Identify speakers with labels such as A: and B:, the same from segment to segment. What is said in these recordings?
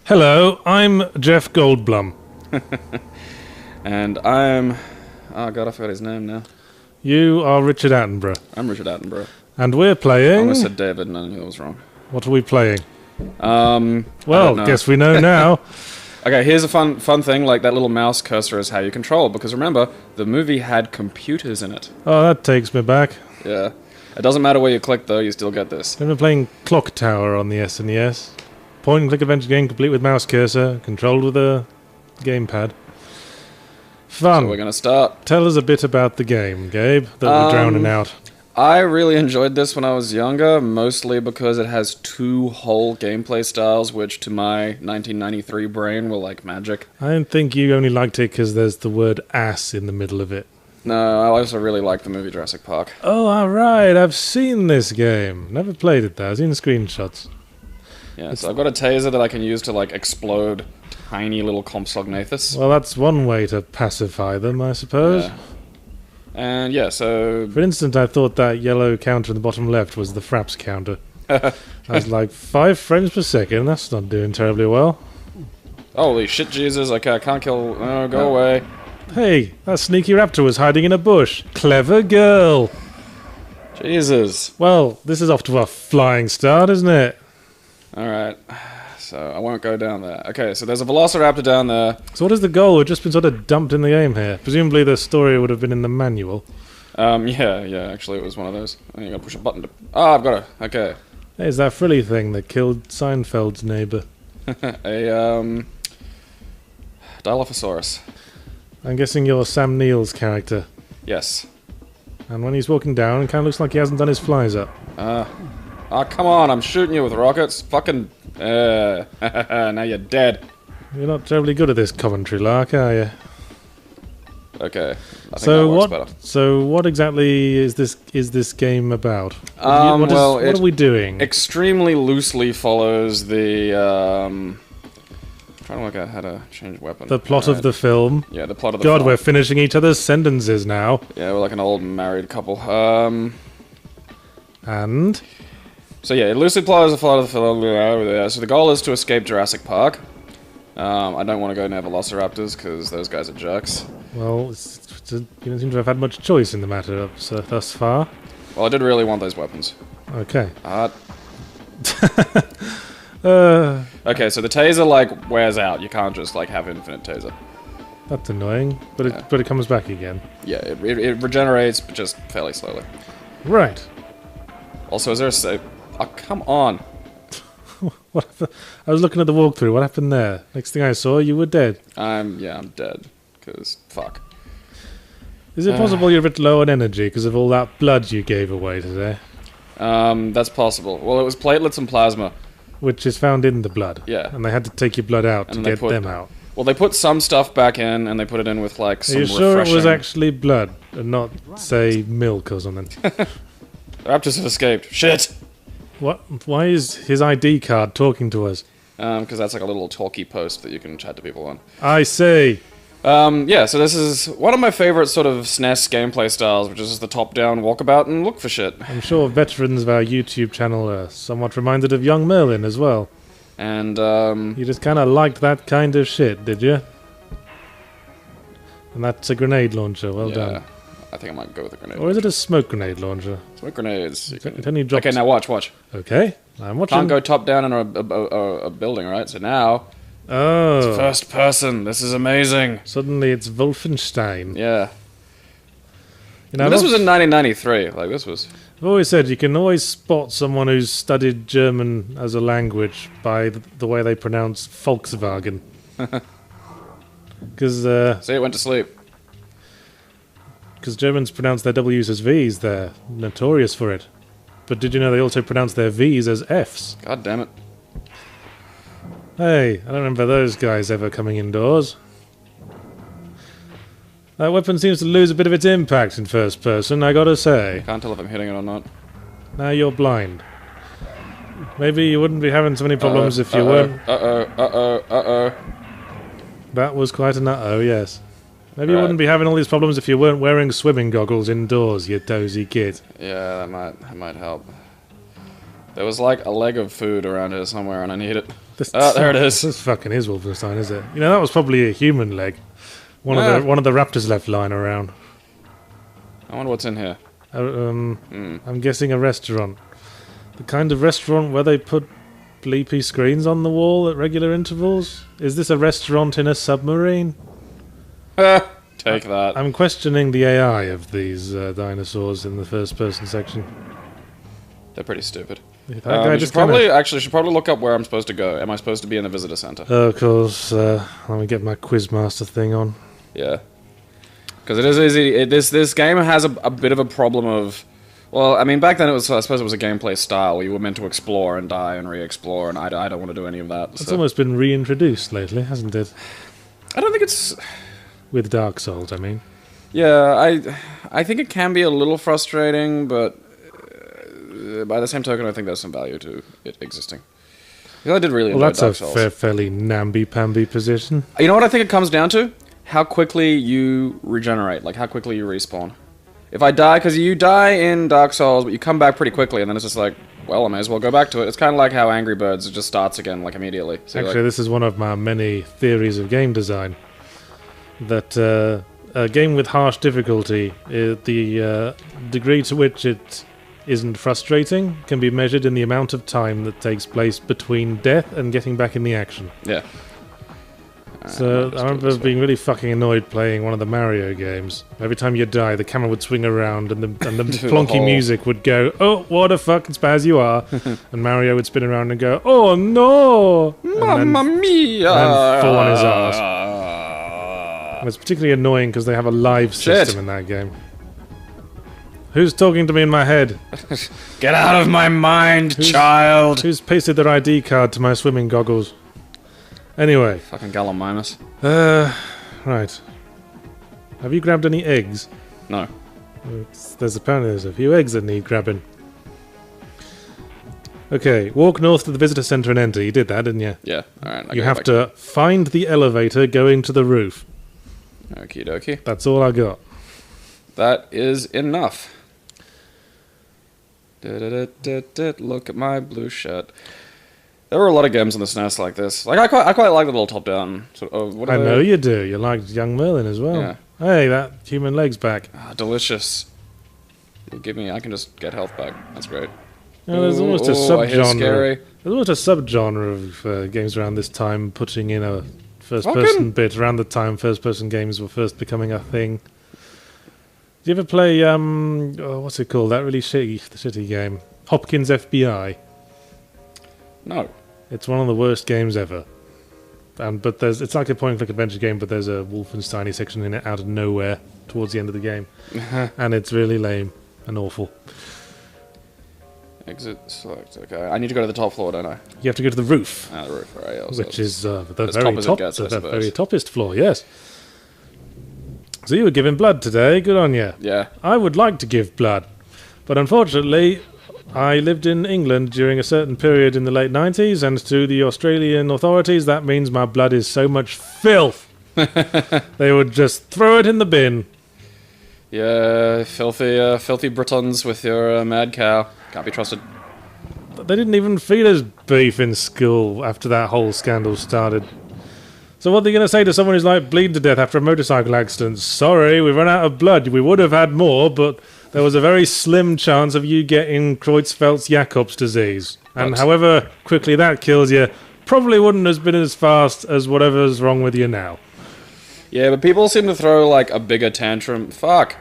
A: Hello, I'm Jeff Goldblum.
B: And I'm... Oh god, I forgot his name now.
A: You are Richard Attenborough.
B: I'm Richard Attenborough.
A: And we're
B: I
A: playing...
B: almost said David and I knew that was wrong.
A: What are we playing?
B: Well,
A: guess we know now.
B: Okay, here's a fun thing, like that little mouse cursor is how you control, because remember, the movie had computers in it.
A: Oh, that takes me back.
B: Yeah. It doesn't matter where you click though, you still get this.
A: We're playing Clock Tower on the SNES. Point and click adventure game complete with mouse cursor, controlled with a gamepad. Fun.
B: So we're gonna start.
A: Tell us a bit about the game, Gabe, that we're drowning out.
B: I really enjoyed this when I was younger, mostly because it has two whole gameplay styles, which to my 1993 brain were like magic.
A: I don't think you only liked it because there's the word ass in the middle of it.
B: No, I also really like the movie Jurassic Park.
A: Oh, alright, I've seen this game. Never played it though, I've seen screenshots.
B: Yeah, so I've got a taser that I can use to like explode tiny little Compsognathus.
A: Well, that's one way to pacify them, I suppose.
B: Yeah. And yeah, so...
A: For instance, I thought that yellow counter in the bottom left was the fraps counter. I was like, 5 frames per second, that's not doing terribly well.
B: Holy shit, Jesus, okay, I can't kill... Oh, go away.
A: Hey, that sneaky raptor was hiding in a bush. Clever girl.
B: Jesus.
A: Well, this is off to a flying start, isn't it?
B: Alright, so I won't go down there. Okay, so there's a velociraptor down there.
A: So what is the goal? We've just been sort of dumped in the game here. Presumably the story would have been in the manual.
B: Yeah, actually it was one of those. I gotta push a button to... Ah, I've got it, okay.
A: Hey, it's that frilly thing that killed Seinfeld's neighbour.
B: A, Dilophosaurus.
A: I'm guessing you're Sam Neill's character.
B: Yes.
A: And when he's walking down, it kind of looks like he hasn't done his flies up.
B: Oh, come on, I'm shooting you with rockets. Fucking... now you're dead.
A: You're not terribly good at this commentary, Lark, are you?
B: Okay, I think that works better.
A: So what exactly is this game about? What are we doing?
B: Extremely loosely follows the... trying to work out how to change weapon.
A: The plot of the film.
B: Yeah, the plot of the film.
A: God, we're finishing each other's sentences now.
B: Yeah, we're like an old married couple.
A: And?
B: So yeah, it loosely follows the plot of the film. So the goal is to escape Jurassic Park. I don't want to go near velociraptors because those guys are jerks.
A: Well, you don't seem to have had much choice in the matter thus far.
B: Well, I did really want those weapons.
A: Okay.
B: Okay, so the taser like wears out. You can't just like have infinite taser.
A: That's annoying, but it comes back again.
B: Yeah, it regenerates, but just fairly slowly.
A: Right.
B: Also, is there a save? Oh, come on.
A: What? I was looking at the walkthrough. What happened there? Next thing I saw, you were dead.
B: I'm dead. Because, fuck.
A: Is it possible you're a bit low on energy because of all that blood you gave away today?
B: That's possible. Well, it was platelets and plasma.
A: Which is found in the blood.
B: Yeah.
A: And they had to take your blood out to get them out.
B: Well, they put some stuff back in, and they put it in with, like, some refreshing...
A: Are you sure it was actually blood, and not, say, milk or something?
B: The raptors have escaped. Shit!
A: What? Why is his ID card talking to us?
B: Because that's like a little talkie post that you can chat to people on.
A: I see.
B: Yeah, so this is one of my favorite sort of SNES gameplay styles, which is just the top-down walkabout and look for shit.
A: I'm sure veterans of our YouTube channel are somewhat reminded of Young Merlin as well.
B: And,
A: You just kind of liked that kind of shit, did you? And that's a grenade launcher, well done.
B: I think I might go with a grenade.
A: Or is it a smoke grenade launcher?
B: Smoke grenades.
A: It only drops...
B: Okay, now watch.
A: Okay, I'm watching.
B: Can't go top down in a building, right? So now...
A: Oh.
B: It's first person. This is amazing.
A: Suddenly it's Wolfenstein.
B: Yeah.
A: You know,
B: this was in 1993. Like, this was...
A: I've always said you can always spot someone who's studied German as a language by the way they pronounce Volkswagen. Because...
B: See, it went to sleep.
A: Because Germans pronounce their W's as V's, they're notorious for it. But did you know they also pronounce their V's as F's?
B: God damn it.
A: Hey, I don't remember those guys ever coming indoors. That weapon seems to lose a bit of its impact in first person, I gotta say.
B: Can't tell if I'm hitting it or not.
A: Now you're blind. Maybe you wouldn't be having so many problems if you weren't... That was quite an uh-oh, yes. Maybe you wouldn't be having all these problems if you weren't wearing swimming goggles indoors, you dozy kid.
B: Yeah, that might help. There was like a leg of food around here somewhere, and I need it.
A: This,
B: There it is.
A: This fucking is Wolfenstein, is it? You know, that was probably a human leg. One of the raptors left lying around.
B: I wonder what's in here.
A: I'm guessing a restaurant. The kind of restaurant where they put bleepy screens on the wall at regular intervals? Is this a restaurant in a submarine?
B: Take that.
A: I'm questioning the AI of these dinosaurs in the first-person section.
B: They're pretty stupid.
A: Should
B: should probably look up where I'm supposed to go. Am I supposed to be in a visitor center?
A: Of course. Let me get my Quizmaster thing on.
B: Yeah. Because it is easy. This game has a bit of a problem of... Well, I mean, back then I suppose it was a gameplay style where you were meant to explore and die and re-explore, and I don't want to do any of that.
A: It's almost been reintroduced lately, hasn't it?
B: I don't think it's...
A: With Dark Souls, I mean.
B: Yeah, I think it can be a little frustrating, but by the same token, I think there's some value to it existing. Because I did really enjoy Dark Souls.
A: Well, that's a fairly namby-pamby position.
B: You know what I think it comes down to? How quickly you regenerate, like how quickly you respawn. If I die, because you die in Dark Souls, but you come back pretty quickly, and then it's just like, well, I may as well go back to it. It's kind of like how Angry Birds, it just starts again, like, immediately. So
A: actually, this is one of my many theories of game design. That a game with harsh difficulty, the degree to which it isn't frustrating can be measured in the amount of time that takes place between death and getting back in the action.
B: Yeah.
A: So I remember being really fucking annoyed playing one of the Mario games. Every time you die, the camera would swing around and the plonky music would go, "Oh, what a fucking spaz you are!" And Mario would spin around and go, "Oh no,
B: Mamma mia!"
A: And fall on his ass. And it's particularly annoying because they have a live system in that game. Who's talking to me in my head?
B: Get out of my mind, child!
A: Who's pasted their ID card to my swimming goggles? Anyway.
B: Fucking Gallimimus.
A: Right. Have you grabbed any eggs?
B: No.
A: There's a few eggs that need grabbing. Okay, walk north to the visitor center and enter. You did that, didn't you?
B: Yeah, alright.
A: You have to find the elevator going to the roof.
B: Okie dokie.
A: That's all I got.
B: That is enough. Look at my blue shirt. There were a lot of games on the SNES like this. Like I quite like the little top-down sort of.
A: I know you do. You liked Young Merlin as well.
B: Yeah.
A: Hey, that human leg's back.
B: Ah, delicious. You give me. I can just get health back. That's great.
A: There's almost a subgenre.
B: Scary.
A: There's almost a subgenre of games around this time putting in a first-person bit. Around the time first-person games were first becoming a thing. Did you ever play what's it called? That really shitty game, Hopkins FBI.
B: No.
A: It's one of the worst games ever. But it's like a point-and-click adventure game, but there's a Wolfenstein section in it out of nowhere towards the end of the game. And it's really lame and awful.
B: Exit select. Okay, I need to go to the top floor, don't I?
A: You have to go to the roof.
B: Ah, the roof, right.
A: Which is the very toppest floor, yes. So you were giving blood today, good on you.
B: Yeah.
A: I would like to give blood, but unfortunately I lived in England during a certain period in the late 90s, and to the Australian authorities that means my blood is so much filth. They would just throw it in the bin.
B: Yeah, filthy Britons with your mad cow. Can't be trusted.
A: They didn't even feed us beef in school after that whole scandal started. So what are they going to say to someone who's like bleeding to death after a motorcycle accident? Sorry, we've run out of blood. We would have had more, but there was a very slim chance of you getting Creutzfeldt-Jakob's disease. And however quickly that kills you, probably wouldn't have been as fast as whatever's wrong with you now.
B: Yeah, but people seem to throw, like, a bigger tantrum. Fuck.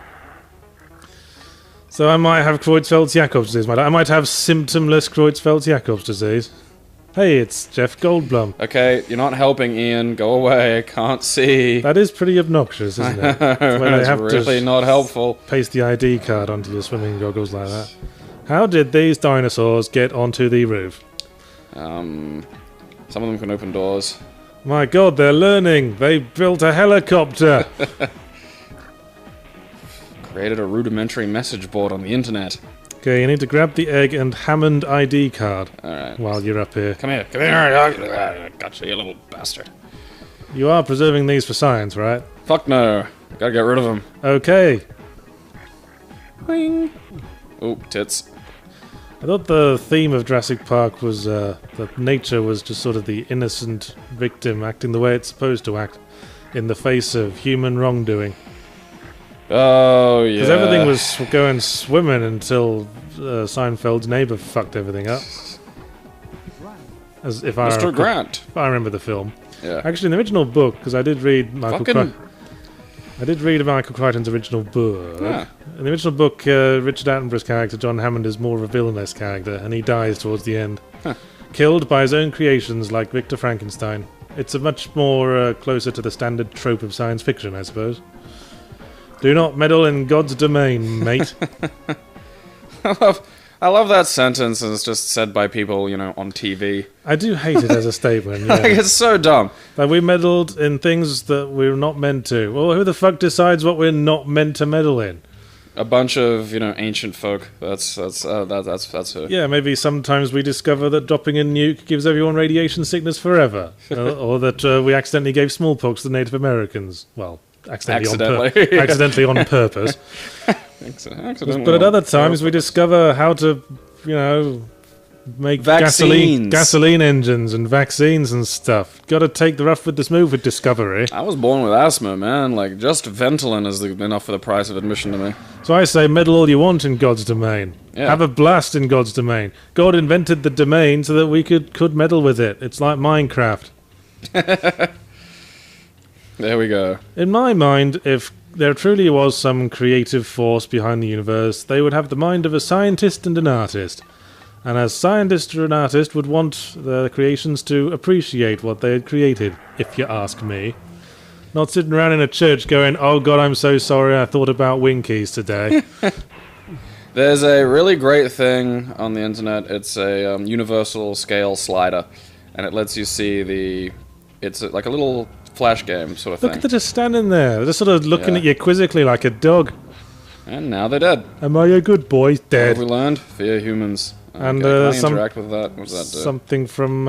A: So I might have Creutzfeldt-Jakob's disease. I might have symptomless Creutzfeldt-Jakob's disease. Hey, it's Jeff Goldblum.
B: Okay, you're not helping, Ian. Go away. I can't see.
A: That is pretty obnoxious, isn't it?
B: It's really not helpful.
A: Paste the ID card onto your swimming goggles like that. How did these dinosaurs get onto the roof?
B: Some of them can open doors.
A: My god, they're learning. They built a helicopter.
B: Created a rudimentary message board on the internet.
A: Okay, you need to grab the egg and Hammond ID card.
B: Alright.
A: While you're up here.
B: Come here. Gotcha, you little bastard.
A: You are preserving these for science, right?
B: Fuck no. Gotta get rid of them.
A: Okay.
B: Boing. Oh, tits.
A: I thought the theme of Jurassic Park was that nature was just sort of the innocent victim acting the way it's supposed to act in the face of human wrongdoing.
B: Oh, yeah.
A: Because everything was going swimming until Seinfeld's neighbor fucked everything up. As if
B: Mr. Grant.
A: If I remember the film.
B: Yeah.
A: Actually, in the original book, because I did read Michael Crichton's original book.
B: Yeah.
A: In the original book, Richard Attenborough's character, John Hammond, is more of a villainous character, and he dies towards the end.
B: Huh.
A: Killed by his own creations, like Victor Frankenstein. It's a much more closer to the standard trope of science fiction, I suppose. Do not meddle in God's domain, mate.
B: I love that sentence, and it's just said by people, you know, on TV.
A: I do hate it as a statement, yeah.
B: Like, it's so dumb.
A: Like, we meddled in things that we're not meant to. Well, who the fuck decides what we're not meant to meddle in?
B: A bunch of, you know, ancient folk. That's who.
A: Yeah, maybe sometimes we discover that dropping a nuke gives everyone radiation sickness forever. Or that we accidentally gave smallpox to Native Americans. Well, accidentally on purpose.
B: Accidentally
A: But at other times we discover how to, you know, make gasoline engines and vaccines and stuff. Got to take the rough with the smooth with discovery.
B: I was born with asthma, man. Like, just Ventolin is enough for the price of admission to me.
A: So I say meddle all you want in God's domain.
B: Yeah.
A: Have a blast in God's domain. God invented the domain so that we could meddle with it. It's like Minecraft.
B: There we go.
A: In my mind, if there truly was some creative force behind the universe, they would have the mind of a scientist and an artist. And a scientist or an artist would want their creations to appreciate what they had created, if you ask me. Not sitting around in a church going, oh God, I'm so sorry, I thought about Winkies today.
B: There's a really great thing on the internet. It's a universal scale slider, and it lets you see it's like a little flash game sort of thing.
A: Look at them just standing there. They're just sort of looking at you quizzically like a dog.
B: And now they're dead.
A: Am I a good boy? Dead.
B: What have we learned? Fear humans.
A: And
B: Can I interact with that? What does that do?
A: Something from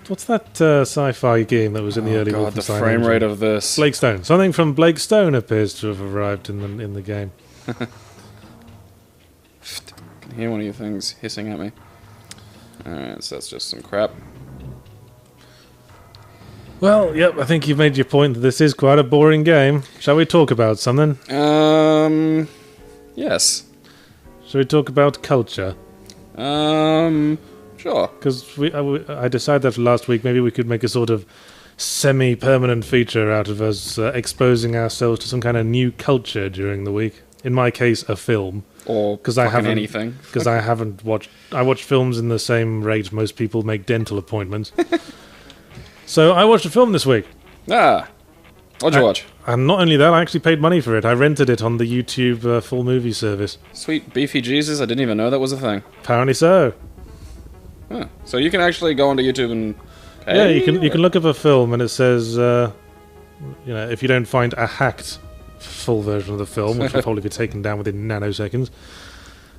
A: what's that sci-fi game that was in the early
B: God, the
A: Wolfenstein
B: frame
A: engine?
B: rate of this.
A: Blake Stone. Something from Blake Stone appears to have arrived in the game.
B: I can hear one of your things hissing at me. Alright, so that's just some crap.
A: Well, yep, I think you've made your point that this is quite a boring game. Shall we talk about something?
B: Yes.
A: Shall we talk about culture?
B: Sure.
A: Because I decided after last week maybe we could make a sort of semi-permanent feature out of us exposing ourselves to some kind of new culture during the week. In my case, a film.
B: Or anything.
A: Because I haven't watched... I watch films in the same rate most people make dental appointments. So I watched a film this week.
B: What'd you watch?
A: And not only that, I actually paid money for it. I rented it on the YouTube full movie service.
B: Sweet beefy Jesus, I didn't even know that was a thing.
A: Apparently so.
B: Huh. So you can actually go onto YouTube and pay?
A: Yeah, you can look up a film and it says, you know, if you don't find a hacked full version of the film, which will probably be taken down within nanoseconds,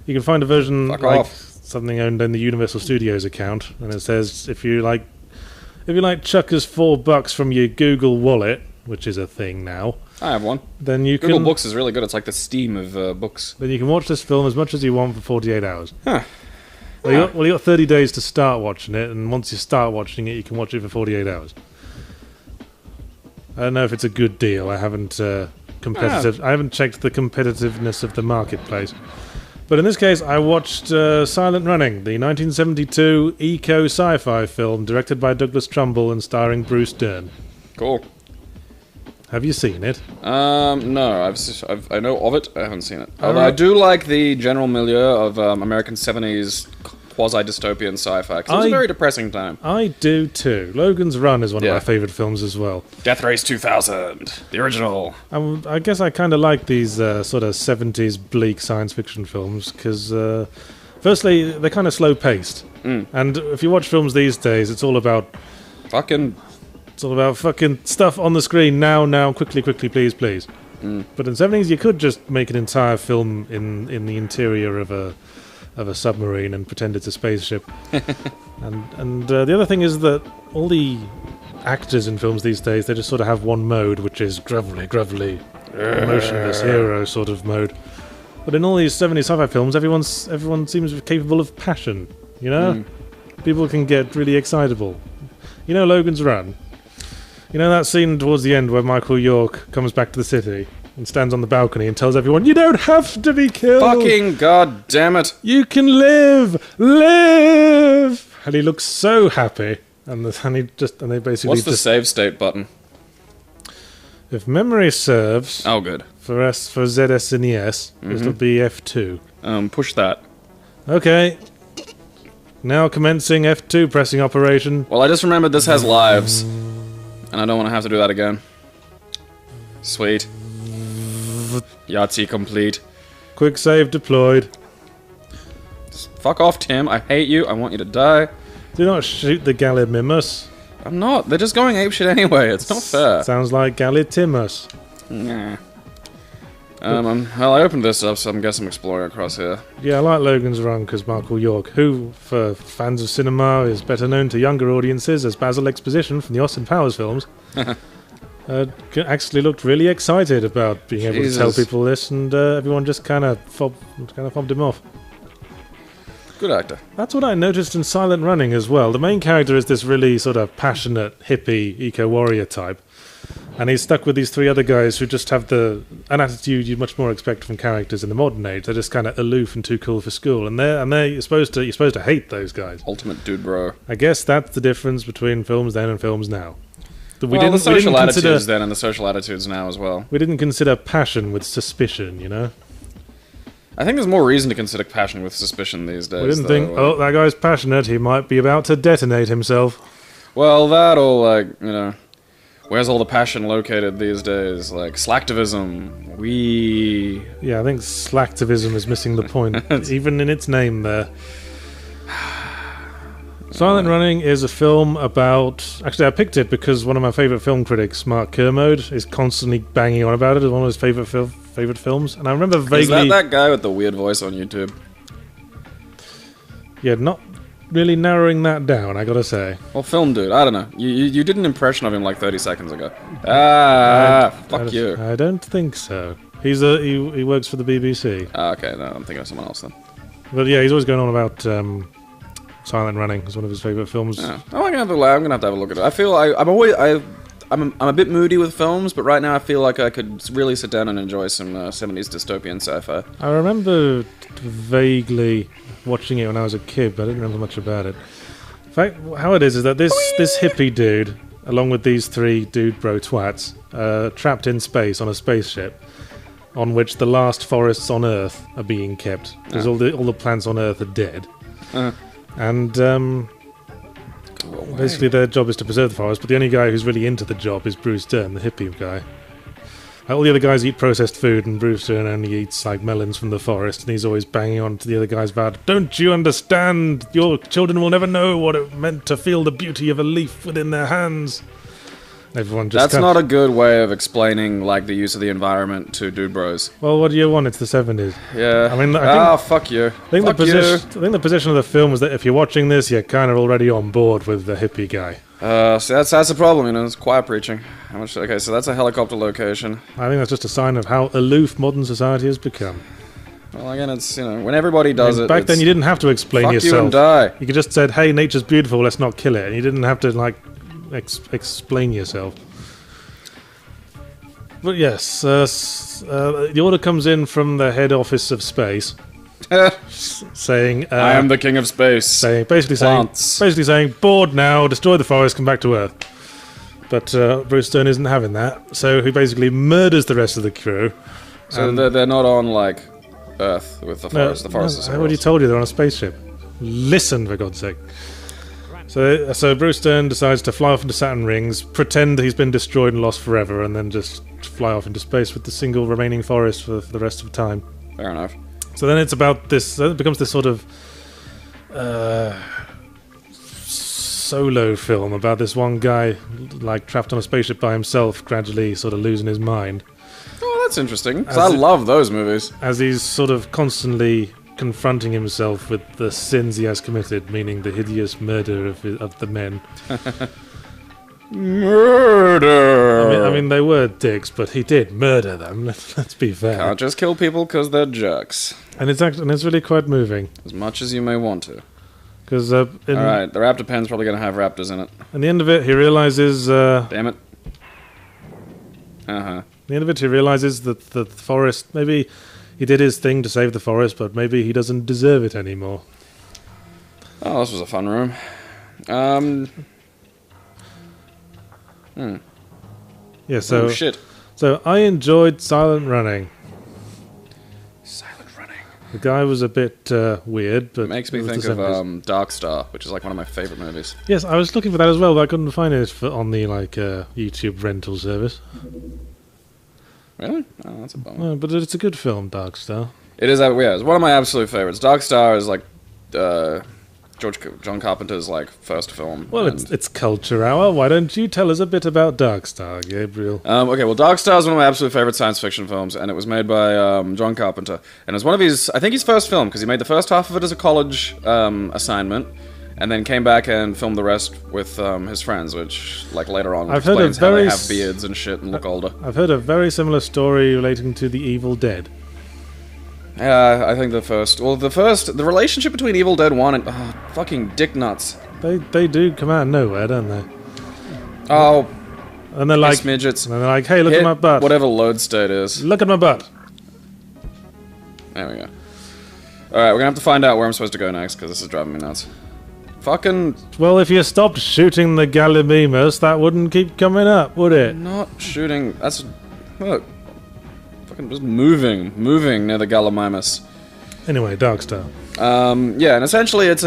A: you can find a version like something owned in the Universal Studios account, and it says if you like chuck us $4 from your Google Wallet, which is a thing now.
B: I have one.
A: Then you
B: Google Books is really good. It's like the Steam of books.
A: Then you can watch this film as much as you want for 48 hours.
B: Huh.
A: Well, you got 30 days to start watching it, and once you start watching it, you can watch it for 48 hours. I don't know if it's a good deal. I haven't I haven't checked the competitiveness of the marketplace. But in this case, I watched Silent Running, the 1972 eco-sci-fi film directed by Douglas Trumbull and starring Bruce Dern.
B: Cool.
A: Have you seen it?
B: No. I know of it. I haven't seen it. Although I do like the general milieu of American 70s quasi-dystopian sci-fi, because it was a very depressing time.
A: I do too. Logan's Run is one of my favourite films as well.
B: Death Race 2000, the original.
A: I guess I kind of like these sort of 70s bleak science fiction films, because firstly, they're kind of slow-paced. And if you watch films these days, it's all about fucking stuff on the screen now, quickly, please. But in the 70s, you could just make an entire film in the interior of a submarine and pretend it's a spaceship. and the other thing is that all the actors in films these days, they just sort of have one mode, which is gruffly, emotionless hero sort of mode. But in all these 70s sci-fi films, everyone seems capable of passion, you know? People can get really excitable. You know Logan's Run? You know that scene towards the end where Michael York comes back to the city and stands on the balcony and tells everyone, you don't have to be killed!
B: Fucking god damn it!
A: You can live! Live! And he looks so happy. And they basically
B: What's the save state button?
A: If memory serves...
B: Oh, good.
A: For ZSNES, it'll be F2.
B: Push that.
A: Okay. Now commencing F2 pressing operation.
B: Well, I just remembered this has lives. And I don't want to have to do that again. Sweet. Yahtzee complete.
A: Quick save deployed.
B: Fuck off, Tim. I hate you. I want you to die.
A: Do not shoot the Gallimimus.
B: I'm not. They're just going apeshit anyway. It's not fair.
A: Sounds like Gallitimus.
B: Nah. Well, I opened this up, so I guess I'm exploring across here.
A: Yeah, I like Logan's Run because Michael York, who, for fans of cinema, is better known to younger audiences as Basil Exposition from the Austin Powers films, actually looked really excited about being able to tell people this, and everyone just kind of fobbed him off.
B: Good actor.
A: That's what I noticed in Silent Running as well. The main character is this really sort of passionate, hippie, eco-warrior type. And he's stuck with these three other guys who just have an attitude you'd much more expect from characters in the modern age. They're just kind of aloof and too cool for school. And you're supposed to hate those guys.
B: Ultimate dude bro.
A: I guess that's the difference between films then and films now.
B: The social attitudes then and the social attitudes now as well.
A: We didn't consider passion with suspicion, you know?
B: I think there's more reason to consider passion with suspicion these days.
A: We didn't think, oh, that guy's passionate, he might be about to detonate himself.
B: Well, that or, like, you know, where's all the passion located these days? Like, slacktivism,
A: Yeah, I think slacktivism is missing the point, even in its name there. Silent Running is a film about... Actually, I picked it because one of my favourite film critics, Mark Kermode, is constantly banging on about it as one of his favourite films. And I remember vaguely...
B: Is that guy with the weird voice on YouTube?
A: Yeah, not really narrowing that down, I gotta say.
B: Well, film dude, I don't know. You did an impression of him like 30 seconds ago. Fuck you.
A: I don't think so. He works for the BBC.
B: Okay, no, I'm thinking of someone else then.
A: But yeah, he's always going on about... Silent Running is one of his favourite films.
B: Yeah. Oh, I'm gonna have to have a look at it. I feel I'm a bit moody with films, but right now I feel like I could really sit down and enjoy some 70s dystopian sci-fi.
A: I remember vaguely watching it when I was a kid, but I didn't remember much about it. In fact, how it is that this hippie dude, along with these three dude bro twats, trapped in space on a spaceship, on which the last forests on Earth are being kept because all the plants on Earth are dead. And basically their job is to preserve the forest, but the only guy who's really into the job is Bruce Dern, the hippie guy. All the other guys eat processed food, and Bruce Dern only eats like melons from the forest, and he's always banging on to the other guys about, don't you understand? Your children will never know what it meant to feel the beauty of a leaf within their hands. Everyone just
B: That's not a good way of explaining like the use of the environment to dude bros.
A: Well, what do you want? It's the 70s.
B: Yeah.
A: I mean, I think,
B: fuck you.
A: I think the position of the film is that if you're watching this, you're kind of already on board with the hippie guy.
B: So that's a problem, you know. It's quiet preaching. Okay, so that's a helicopter location.
A: I think that's just a sign of how aloof modern society has become.
B: Well, again, it's, you know, when everybody does it.
A: Back then, you didn't have to explain
B: fuck
A: yourself.
B: You and die.
A: You could just said, "Hey, nature's beautiful. Let's not kill it," and you didn't have to like explain yourself. But yes, the order comes in from the head office of space, saying,
B: "I am the king of space."
A: Basically saying, "Bored now. Destroy the forest. Come back to Earth." But Bruce Dern isn't having that, so he basically murders the rest of the crew.
B: So they're not on like Earth with the forest. The forest is.
A: I already told you they're on a spaceship. Listen, for God's sake. So Bruce Dern decides to fly off into Saturn rings, pretend that he's been destroyed and lost forever, and then just fly off into space with the single remaining forest for the rest of time.
B: Fair enough.
A: So then it's about this. It becomes this sort of solo film about this one guy, like trapped on a spaceship by himself, gradually sort of losing his mind.
B: Oh, that's interesting. Because I love those movies.
A: As he's sort of constantly confronting himself with the sins he has committed, meaning the hideous murder of the men.
B: Murder!
A: I mean, they were dicks, but he did murder them. Let's be fair.
B: Can't just kill people because they're jerks.
A: And it's really quite moving.
B: As much as you may want to.
A: Because
B: Alright, the raptor pen's probably going to have raptors in it.
A: in the end of it, he realizes...
B: Damn it.
A: At the end of it, he realizes that the forest... Maybe he did his thing to save the forest, but maybe he doesn't deserve it anymore.
B: Oh, this was a fun room.
A: Yeah, so...
B: Oh, shit.
A: So, I enjoyed Silent Running.
B: Silent Running.
A: The guy was a bit weird, but...
B: It makes me think of Dark Star, which is like one of my favorite movies.
A: Yes, I was looking for that as well, but I couldn't find it on the YouTube rental service.
B: Really? Oh, that's a bummer.
A: But it's a good film, Dark Star.
B: It is, yeah, it's one of my absolute favorites. Dark Star is like John Carpenter's like first film.
A: Well, it's Culture Hour. Why don't you tell us a bit about Dark Star, Gabriel?
B: Okay, well, Dark Star is one of my absolute favorite science fiction films, and it was made by John Carpenter. And it was one of his, I think his first film, because he made the first half of it as a college assignment, and then came back and filmed the rest with his friends, which, like, later on explains how they have beards and shit and look older.
A: I've heard a very similar story relating to The Evil Dead.
B: Yeah, I think the relationship between Evil Dead 1 and, fucking dick nuts.
A: They do come out of nowhere, don't they?
B: Oh,
A: and they're like,
B: midgets.
A: And they're like, hey, look at my butt.
B: Whatever load state is.
A: Look at my butt.
B: There we go. Alright, we're gonna have to find out where I'm supposed to go next, because this is driving me nuts. Fucking...
A: Well, if you stopped shooting the Gallimimus, that wouldn't keep coming up, would it?
B: Not shooting... That's... Look. Fucking just moving near the Gallimimus.
A: Anyway, Dark Star.
B: Yeah, and essentially it's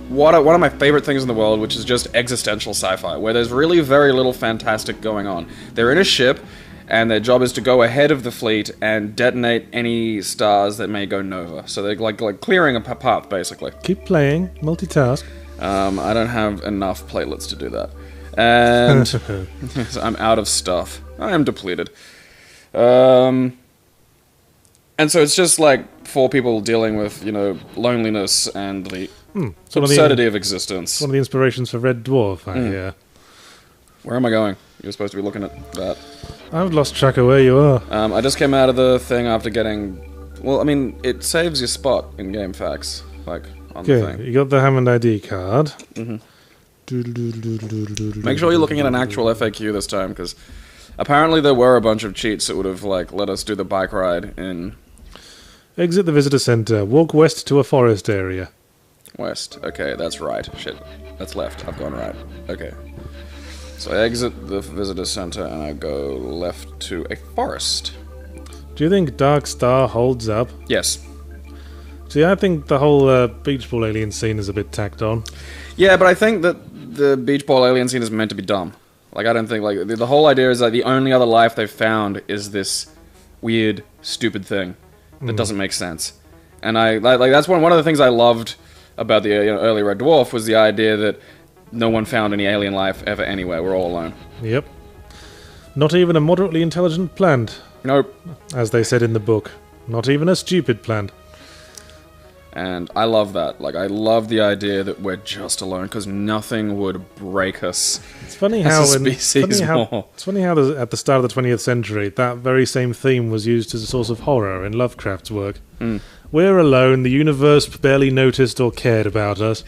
B: one of my favorite things in the world, which is just existential sci-fi, where there's really very little fantastic going on. They're in a ship, and their job is to go ahead of the fleet and detonate any stars that may go nova. So they're like clearing a path, basically.
A: Keep playing, multitask.
B: I don't have enough platelets to do that. And I'm out of stuff. I am depleted. And so it's just like 4 people dealing with, loneliness and the absurdity of existence.
A: One of the inspirations for Red Dwarf, I hear.
B: Where am I going? You're supposed to be looking at that.
A: I've lost track of where you are.
B: I just came out of the thing after getting... Well, I mean, it saves your spot in game facts, like, on the thing.
A: You got the Hammond ID card.
B: Mm-hmm. Make sure you're looking at an actual FAQ this time, because apparently there were a bunch of cheats that would have, like, let us do the bike ride in...
A: Exit the visitor center. Walk west to a forest area.
B: West. Okay, that's right. Shit. That's left. I've gone right. Okay. So I exit the visitor center and I go left to a forest.
A: Do you think Dark Star holds up?
B: Yes.
A: See, I think the whole beach ball alien scene is a bit tacked on.
B: Yeah, but I think that the beach ball alien scene is meant to be dumb. Like, I don't think, like, the whole idea is that the only other life they've found is this weird, stupid thing that doesn't make sense. And that's one of the things I loved about the early Red Dwarf was the idea that no one found any alien life ever anywhere. We're all alone.
A: Yep. Not even a moderately intelligent plant.
B: Nope.
A: As they said in the book. Not even a stupid plant.
B: And I love that. Like, I love the idea that we're just alone, because nothing would break us.
A: It's funny how...
B: as a species more.
A: It's funny how at the start of the 20th century, that very same theme was used as a source of horror in Lovecraft's work. We're alone, the universe barely noticed or cared about us.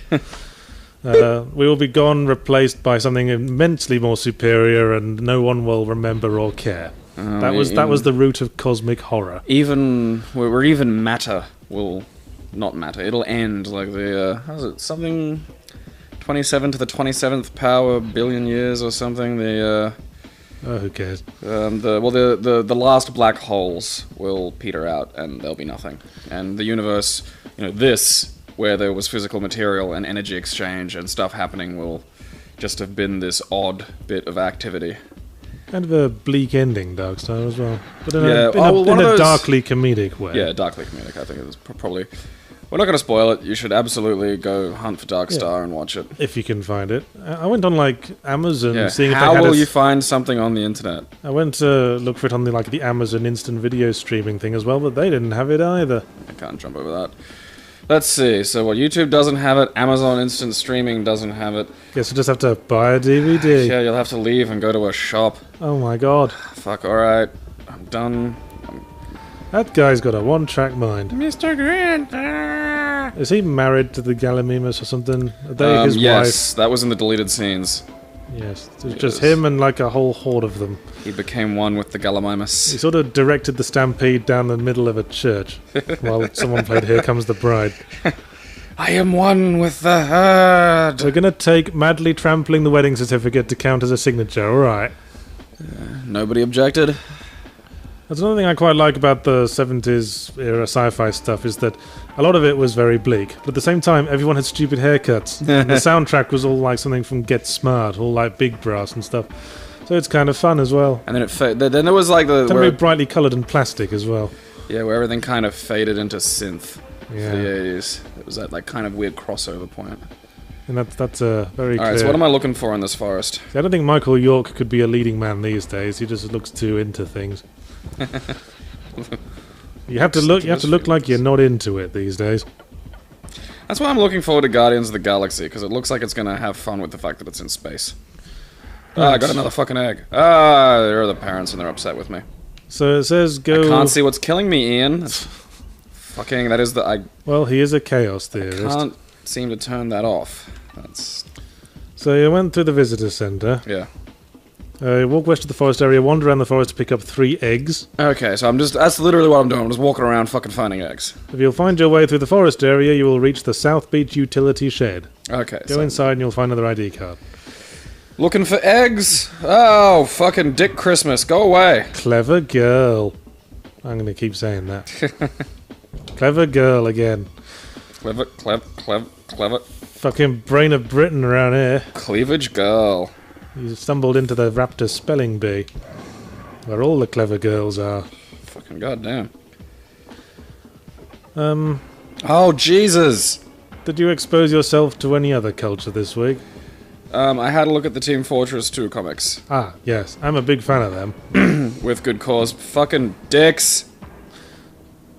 A: We will be gone, replaced by something immensely more superior, and no one will remember or care. That was the root of cosmic horror.
B: Even matter will not matter. It'll end like the how's it? Something 27 to the 27th power billion years or something.
A: Who cares?
B: The last black holes will peter out, and there'll be nothing. And the universe, this, where there was physical material and energy exchange and stuff happening, will just have been this odd bit of activity.
A: Kind of a bleak ending, Dark Star, as well. But in a darkly comedic way.
B: Yeah, darkly comedic, I think it was probably... We're not going to spoil it. You should absolutely go hunt for Dark Star and watch it.
A: If you can find it. I went on, Amazon, seeing if
B: how will you find something on the internet?
A: I went to look for it on the Amazon instant video streaming thing as well, but they didn't have it either.
B: I can't jump over that. Let's see. So what? YouTube doesn't have it. Amazon Instant Streaming doesn't have it.
A: Guess you just have to buy a DVD.
B: Yeah, you'll have to leave and go to a shop.
A: Oh my god.
B: Fuck. All right. I'm done.
A: That guy's got a one-track mind.
B: Mr. Grant.
A: Is he married to the Gallimimus or something? Are they his
B: yes, that was in the deleted scenes.
A: wife? Yes. It's just him and like a whole horde of them.
B: He became one with the Gallimimus.
A: He sort of directed the stampede down the middle of a church while someone played Here Comes the Bride.
B: I am one with the herd.
A: We're going to take madly trampling the wedding certificate to count as a signature, alright.
B: Nobody objected.
A: That's another thing I quite like about the 70s era sci-fi stuff is that a lot of it was very bleak, but at the same time everyone had stupid haircuts. The soundtrack was all like something from Get Smart, all like big brass and stuff. So it's kind of fun as well.
B: And then then there was like the
A: Very brightly coloured and plastic as well.
B: yeah, where everything kind of faded into synth
A: Yeah.
B: for the 80s. It was that like kind of weird crossover point.
A: And that's a very
B: All right,
A: clear...
B: so what am I looking for in this forest?
A: See, I don't think Michael York could be a leading man these days. He just looks too into things. You have to look like you're not into it these days.
B: That's why I'm looking forward to Guardians of the Galaxy, because it looks like it's going to have fun with the fact that it's in space. I got another fucking egg. There are the parents and they're upset with me.
A: So it says go...
B: I can't see what's killing me, Ian. Fucking, that is the... I
A: Well, he is a chaos theorist.
B: can't seem to turn that off. That's...
A: So you went through the visitor centre.
B: Yeah.
A: You walk west to the forest area, wander around the forest to pick up 3 eggs.
B: Okay, so that's literally what I'm doing. I'm just walking around fucking finding eggs.
A: If you'll find your way through the forest area, you will reach the South Beach Utility Shed.
B: Okay,
A: Go inside and you'll find another ID card.
B: looking for eggs? Oh, fucking Dick Christmas, go away.
A: Clever girl. I'm going to keep saying that. Clever girl again.
B: Clever.
A: Fucking brain of Britain around here.
B: Cleavage girl.
A: You stumbled into the Raptor Spelling Bee, where all the clever girls are.
B: Fucking goddamn.
A: Um,
B: Oh, Jesus.
A: did you expose yourself to any other culture this week?
B: I had a look at the Team Fortress 2 comics.
A: Ah, yes, I'm a big fan of them.
B: With good cause. Fucking dicks.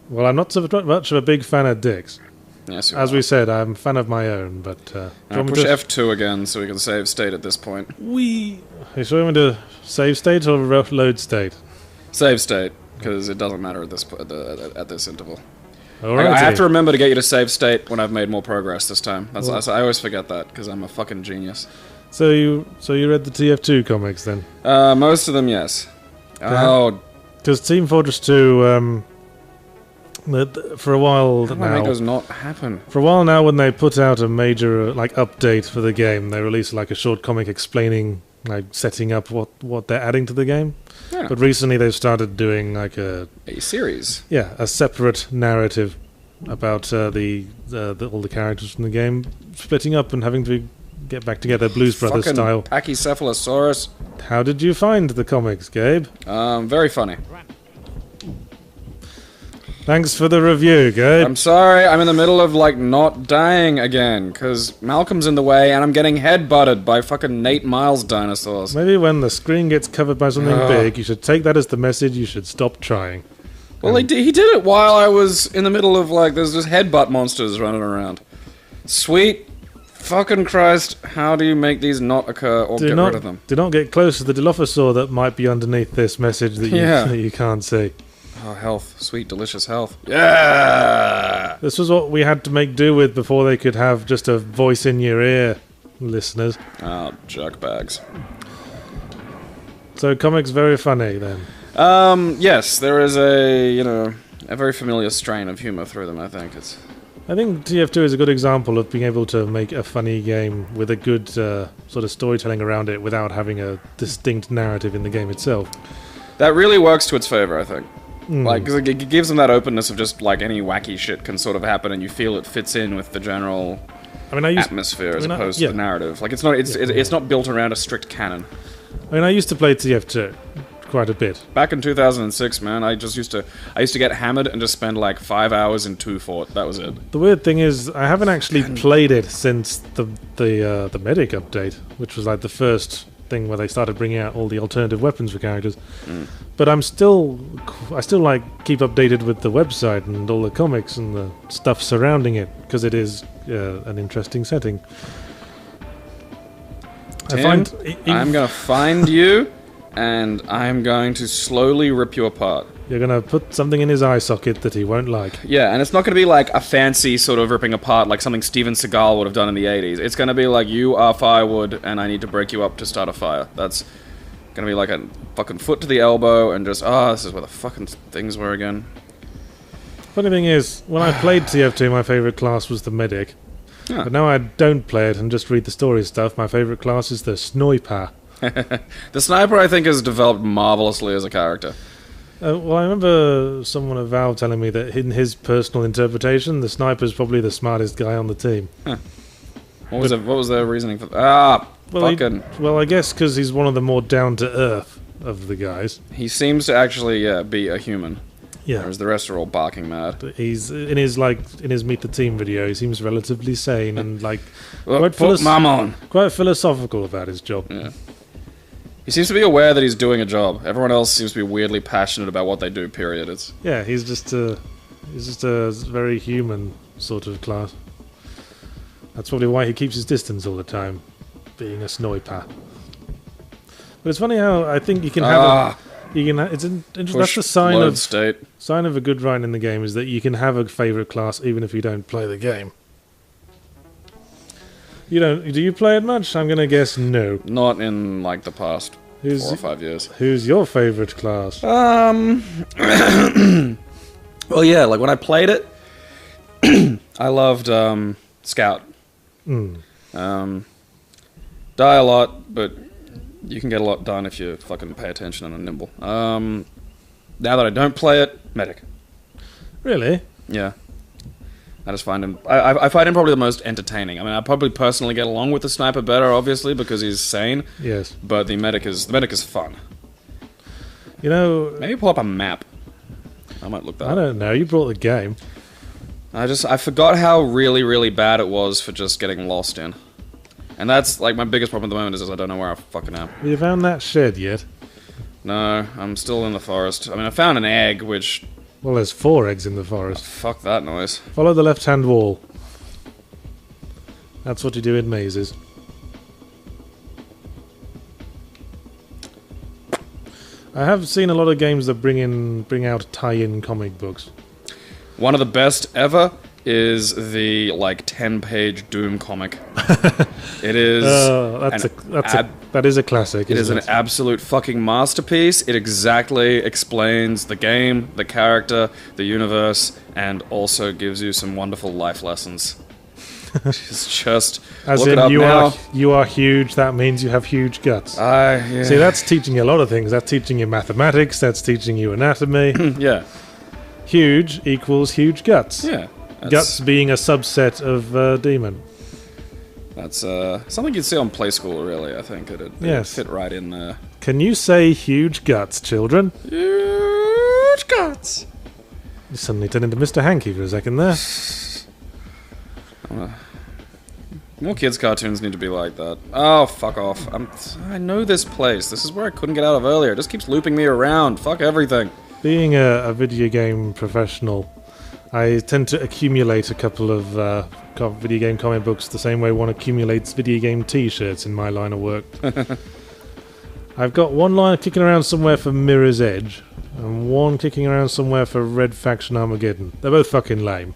A: Well, I'm not so much of a big fan of dicks.
B: Yes, you
A: As
B: are.
A: we said, I'm a fan of my own, but... do you want me
B: push
A: to-
B: F2 again so we can save state at this point.
A: You sure you want to save state or load state?
B: Save state, because it doesn't matter at this interval.
A: Alrighty.
B: I have to remember to get you to save state when I've made more progress this time. I always forget that, because I'm a fucking genius.
A: So you read the TF2 comics then?
B: Most of them, yes. Oh,
A: Because Team Fortress 2, for a while
B: how do I make
A: now...
B: those not happen?
A: For a while now, when they put out a major update for the game, they release like a short comic explaining, setting up what they're adding to the game.
B: Yeah.
A: But recently, they've started doing like a
B: series.
A: separate narrative about all the characters from the game splitting up and having to get back together, Blues Brothers
B: Fucking
A: style.
B: Pachycephalosaurus.
A: How did you find the comics, Gabe?
B: Very funny.
A: Thanks for the review, Gabe.
B: I'm sorry, I'm in the middle of, not dying again, because Malcolm's in the way and I'm getting head-butted by fucking Nate Miles dinosaurs.
A: Maybe when the screen gets covered by something big, you should take that as the message you should stop trying.
B: Well, he did it while I was in the middle of, there's just headbutt monsters running around. Sweet fucking Christ, how do you make these not occur or get rid of them?
A: Do not get close to the Dilophosaur that might be underneath this message that that you can't see.
B: Oh, health. Sweet, delicious health. Yeah!
A: This was what we had to make do with before they could have just a voice in your ear, listeners.
B: Oh, jerkbags.
A: So comics very funny then.
B: Yes, there is a very familiar strain of humor through them, I think.
A: I think TF2 is a good example of being able to make a funny game with a good sort of storytelling around it without having a distinct narrative in the game itself.
B: That really works to its favor, I think. Because it gives them that openness of just, any wacky shit can sort of happen and you feel it fits in with the general atmosphere as opposed to the narrative. It's not built around a strict canon.
A: I used to play TF2 quite a bit.
B: Back in 2006, man, I used to get hammered and just spend 5 hours in 2 Fort. That was it.
A: The weird thing is, I haven't actually played it since the Medic update, which was the first thing where they started bringing out all the alternative weapons for characters. But I still like keep updated with the website and all the comics and the stuff surrounding it because it is an interesting setting.
B: Tim, I'm gonna find you, and I'm going to slowly rip you apart.
A: You're gonna put something in his eye socket that he won't like.
B: Yeah, and it's not gonna be like a fancy sort of ripping apart like something Steven Seagal would have done in the 80s. It's gonna be like, you are firewood, and I need to break you up to start a fire. That's gonna be like a fucking foot to the elbow, and just, this is where the fucking things were again.
A: Funny thing is, when I played TF2, my favourite class was the medic.
B: Huh.
A: But now I don't play it and just read the story stuff. My favourite class is the sniper.
B: The sniper, I think, has developed marvelously as a character.
A: Well, I remember someone at Valve telling me that in his personal interpretation, the sniper's probably the smartest guy on the team.
B: Huh. What was their reasoning for that?
A: Well, I guess because he's one of the more down-to-earth of the guys.
B: He seems to actually, be a human.
A: Yeah.
B: Whereas the rest are all barking mad.
A: He's in his Meet the Team video. He seems relatively sane and
B: Put mum on.
A: quite philosophical about his job.
B: Yeah. He seems to be aware that he's doing a job. Everyone else seems to be weirdly passionate about what they do. Period.
A: He's just a very human sort of class. That's probably why he keeps his distance all the time, being a sniper. But it's funny how I think you can have that's the sign of a good write in the game is that you can have a favorite class even if you don't play the game. You don't? Do you play it much? I'm gonna guess no.
B: Not in the past 4 or 5 years.
A: Who's your favorite class?
B: Well, yeah, when I played it, I loved Scout. Die a lot, but you can get a lot done if you fucking pay attention and are nimble. Now that I don't play it, Medic.
A: Really?
B: Yeah. I just find him... I find him probably the most entertaining. I mean, I probably personally get along with the Sniper better, obviously, because he's sane.
A: Yes.
B: But the Medic is fun.
A: You know...
B: Maybe pull up a map. I might look that up.
A: I don't know. You brought the game.
B: I forgot how really, really bad it was for just getting lost in. And that's, my biggest problem at the moment is I don't know where I fucking am.
A: Have you found that shed yet?
B: No, I'm still in the forest. I mean, I found an egg, which...
A: Well, there's 4 eggs in the forest.
B: Fuck that noise.
A: Follow the left-hand wall. That's what you do in mazes. I have seen a lot of games that bring out tie-in comic books.
B: One of the best ever is the 10-page Doom comic. It is
A: that is a classic.
B: It is an absolute fucking masterpiece. It exactly explains the game, the character, the universe, and also gives you some wonderful life lessons. It's just
A: as
B: look
A: in
B: it up
A: you are huge. That means you have huge guts.
B: Yeah.
A: See, that's teaching you a lot of things. That's teaching you mathematics. That's teaching you anatomy.
B: Yeah.
A: Huge equals huge guts.
B: Yeah.
A: Guts being a subset of demon.
B: That's something you'd see on Play School, really, I think. It'd fit right in there.
A: Can you say huge guts, children?
B: Huge guts!
A: You suddenly turned into Mr. Hanky for a second there.
B: More kids' cartoons need to be like that. Oh, fuck off. I know this place. This is where I couldn't get out of earlier. It just keeps looping me around. Fuck everything.
A: Being a video game professional, I tend to accumulate a couple of video game comic books the same way one accumulates video game t-shirts in my line of work. I've got one line kicking around somewhere for Mirror's Edge, and one kicking around somewhere for Red Faction Armageddon. They're both fucking lame,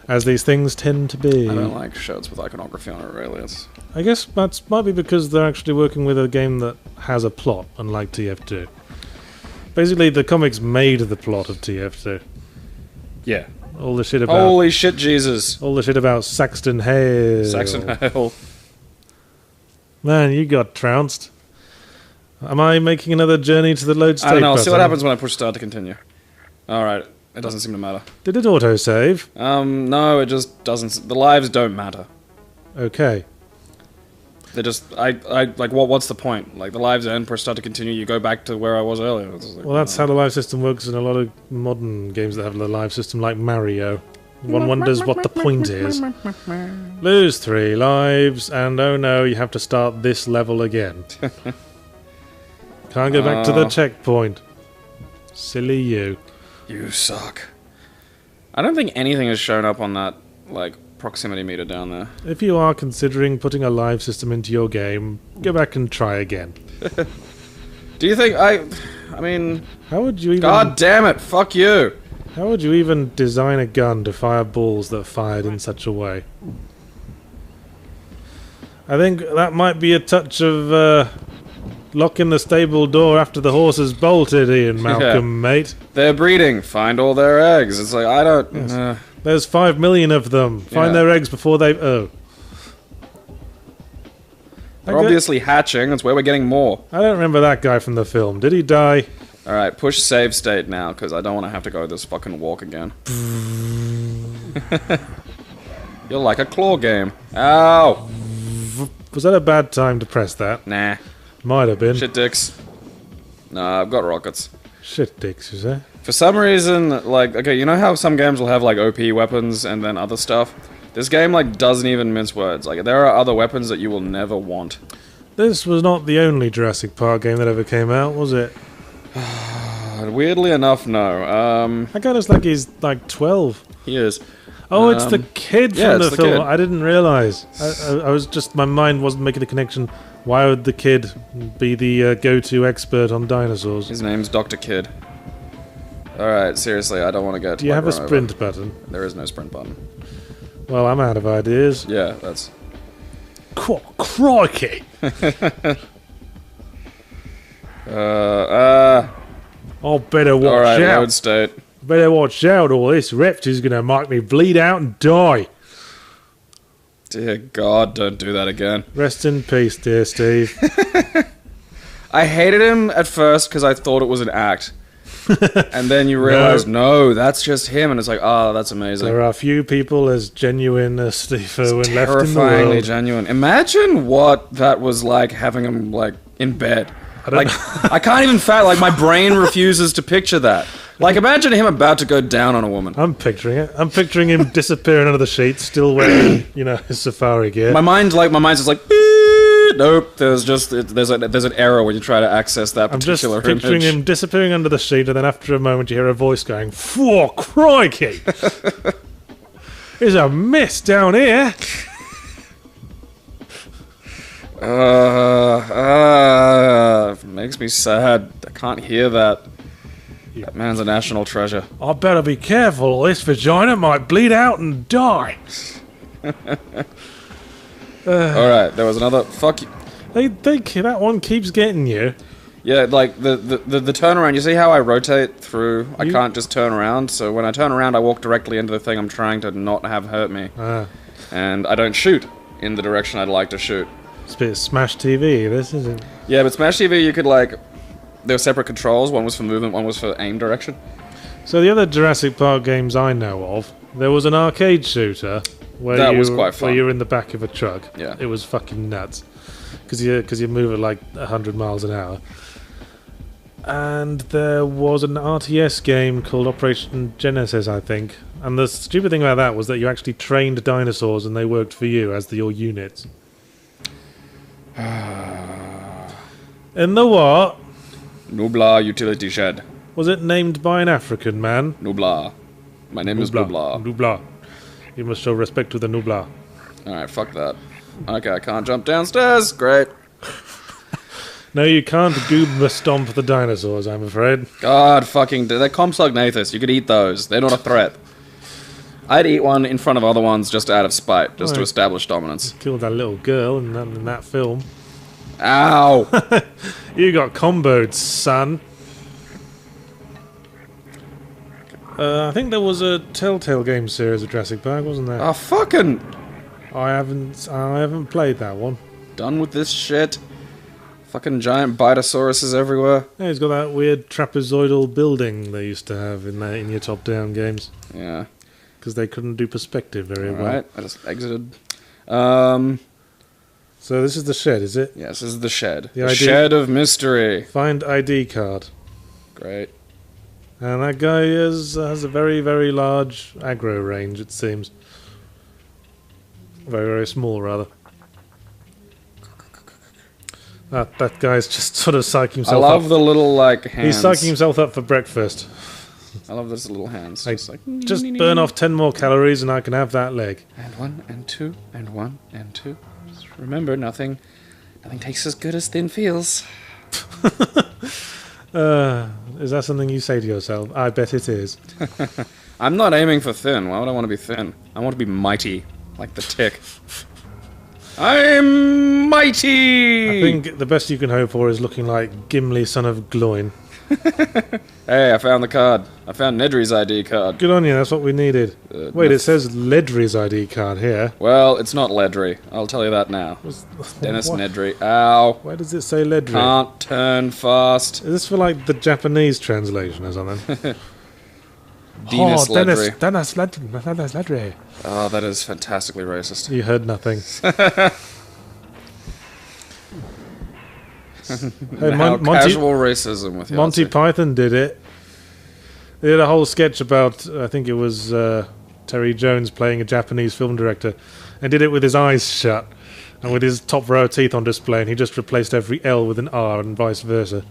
A: as these things tend to be.
B: I don't like shirts with iconography on it, really.
A: I guess that might be because they're actually working with a game that has a plot, unlike TF2. Basically, the comics made the plot of TF2.
B: Yeah.
A: All the shit about...
B: Holy shit, Jesus.
A: All the shit about Saxton Hale.
B: Saxton Hale.
A: Man, you got trounced. Am I making another journey to the load state?
B: I don't know.
A: button?
B: See what happens when I push start to continue. Alright. It doesn't seem to matter.
A: Did it autosave?
B: No, it just doesn't... The lives don't matter.
A: Okay.
B: They just... what's the point? The lives end, push start to continue, you go back to where I was earlier.
A: Well, that's how the live system works in a lot of modern games that have the live system, like Mario. One wonders what the point is. Lose 3 lives, and oh no, you have to start this level again. Can't go back to the checkpoint. Silly you.
B: You suck. I don't think anything has shown up on that, like, proximity meter down there.
A: If you are considering putting a live system into your game, go back and try again.
B: Do you think I mean...
A: How would you even...
B: God damn it, fuck you!
A: How would you even design a gun to fire balls that fired in such a way? I think that might be a touch of, locking the stable door after the horse has bolted, Ian Malcolm, mate.
B: They're breeding. Find all their eggs. It's like, I don't...
A: Yes. There's 5 million of them. Find their eggs before they... Oh.
B: They're obviously hatching. That's where we're getting more.
A: I don't remember that guy from the film. Did he die?
B: Alright, push save state now, because I don't want to have to go this fucking walk again. You're like a claw game. Ow!
A: Was that a bad time to press that?
B: Nah.
A: Might have been.
B: Shit dicks. Nah, I've got rockets.
A: Shit dicks, you say?
B: For some reason, like, okay, you know how some games will have, like, OP weapons and then other stuff? This game, like, doesn't even mince words. Like, there are other weapons that you will never want.
A: This was not the only Jurassic Park game that ever came out, was it?
B: Weirdly enough, no.
A: That guy looks like he's, like, 12.
B: He is.
A: Oh, it's the kid from the film.
B: Kid.
A: I didn't realise. I was just... My mind wasn't making the connection. Why would the kid be the go-to expert on dinosaurs?
B: His name's Dr. Kid. Alright, seriously, I don't want to get...
A: Do you have a sprint button?
B: There is no sprint button.
A: Well, I'm out of ideas.
B: Yeah, that's...
A: Crikey! I better watch
B: Alright,
A: out.
B: load state.
A: Better watch out, or this reptile's gonna make me bleed out and die.
B: Dear God, don't do that again.
A: Rest in peace, dear Steve.
B: I hated him at first because I thought it was an act. And then you realize, no, that's just him, and it's like, oh, that's amazing.
A: There are few people as genuine as Steve Irwin left in the
B: Terrifyingly
A: world.
B: genuine. Imagine what that was like having him, like, in bed. Like, I can't even like, my brain refuses to picture that. Like, imagine him about to go down on a woman.
A: I'm picturing it. I'm picturing him disappearing under the sheets, still wearing, you know, his safari gear.
B: My mind's just like, nope. There's an error when you try to access that particular image.
A: I'm just picturing him disappearing under the sheet, and then after a moment you hear a voice going, "Phew, crikey! There's a mess down here."
B: Makes me sad. I can't hear that. That man's a national treasure.
A: I better be careful, or this vagina might bleed out and die.
B: Alright, there was another... Fuck you.
A: They that one keeps getting you.
B: Yeah, like, the turnaround, you see how I rotate through? I can't just turn around, so when I turn around, I walk directly into the thing I'm trying to not have hurt me. And I don't shoot in the direction I'd like to shoot.
A: It's a bit of Smash TV, this isn't...
B: Yeah, but Smash TV, you could, like... There were separate controls, one was for movement, one was for aim direction.
A: So the other Jurassic Park games I know of, there was an arcade shooter where
B: was quite fun.
A: Where you're in the back of a truck.
B: Yeah.
A: It was fucking nuts. Because you move at like 100 miles an hour. And there was an RTS game called Operation Genesis, I think. And the stupid thing about that was that you actually trained dinosaurs and they worked for you as your units. In the what?
B: Nublar Utility Shed.
A: Was it named by an African man?
B: Nublar. My name is Nublar.
A: Nublar. You must show respect to the Nublar.
B: Alright, fuck that. Okay, I can't jump downstairs. Great.
A: No, you can't gooba stomp the dinosaurs, I'm afraid.
B: God fucking... They're Compsognathus. You could eat those. They're not a threat. I'd eat one in front of other ones just out of spite, just to establish dominance.
A: Killed that little girl in that film.
B: Ow!
A: You got comboed, son. I think there was a Telltale game series of Jurassic Park, wasn't there?
B: Oh, fucking...
A: I haven't played that one.
B: Done with this shit. Fucking giant Bitosauruses everywhere.
A: Yeah, he's got that weird trapezoidal building they used to have in your top-down games.
B: Yeah.
A: Because they couldn't do perspective very well.
B: Alright, I just exited.
A: So this is the shed, is it?
B: Yes, this is the shed.
A: The
B: The
A: ID?
B: shed of mystery.
A: Find ID card.
B: Great.
A: And that guy has a very, very large aggro range, it seems. Very, very small, rather. That guy's just sort of psyching himself up.
B: I love the little, like, hands.
A: He's psyching himself up for breakfast.
B: I love those little hands.
A: Just like, just burn off 10 more calories and I can have that leg.
B: And 1, and 2, and 1, and 2. Just remember, nothing tastes as good as thin feels.
A: Is that something you say to yourself? I bet it is.
B: I'm not aiming for thin. Why would I want to be thin? I want to be mighty, like the Tick. I'm mighty!
A: I think the best you can hope for is looking like Gimli, son of Gloin.
B: Hey, I found the card. I found Nedry's ID card.
A: Good on you, that's what we needed. Wait, it says Ledry's ID card here.
B: Well, it's not Ledry. I'll tell you that now. Dennis
A: what?
B: Nedry. Ow.
A: Why does it say Ledry?
B: Can't turn fast.
A: Is this for like the Japanese translation or something?
B: Dennis Ledry.
A: Dennis Ledry.
B: Oh, that is fantastically racist.
A: You heard nothing. Hey,
B: Casual racism with you.
A: Monty Python did it. They did a whole sketch about, I think it was Terry Jones playing a Japanese film director, and did it with his eyes shut and with his top row of teeth on display, and he just replaced every L with an R and vice versa.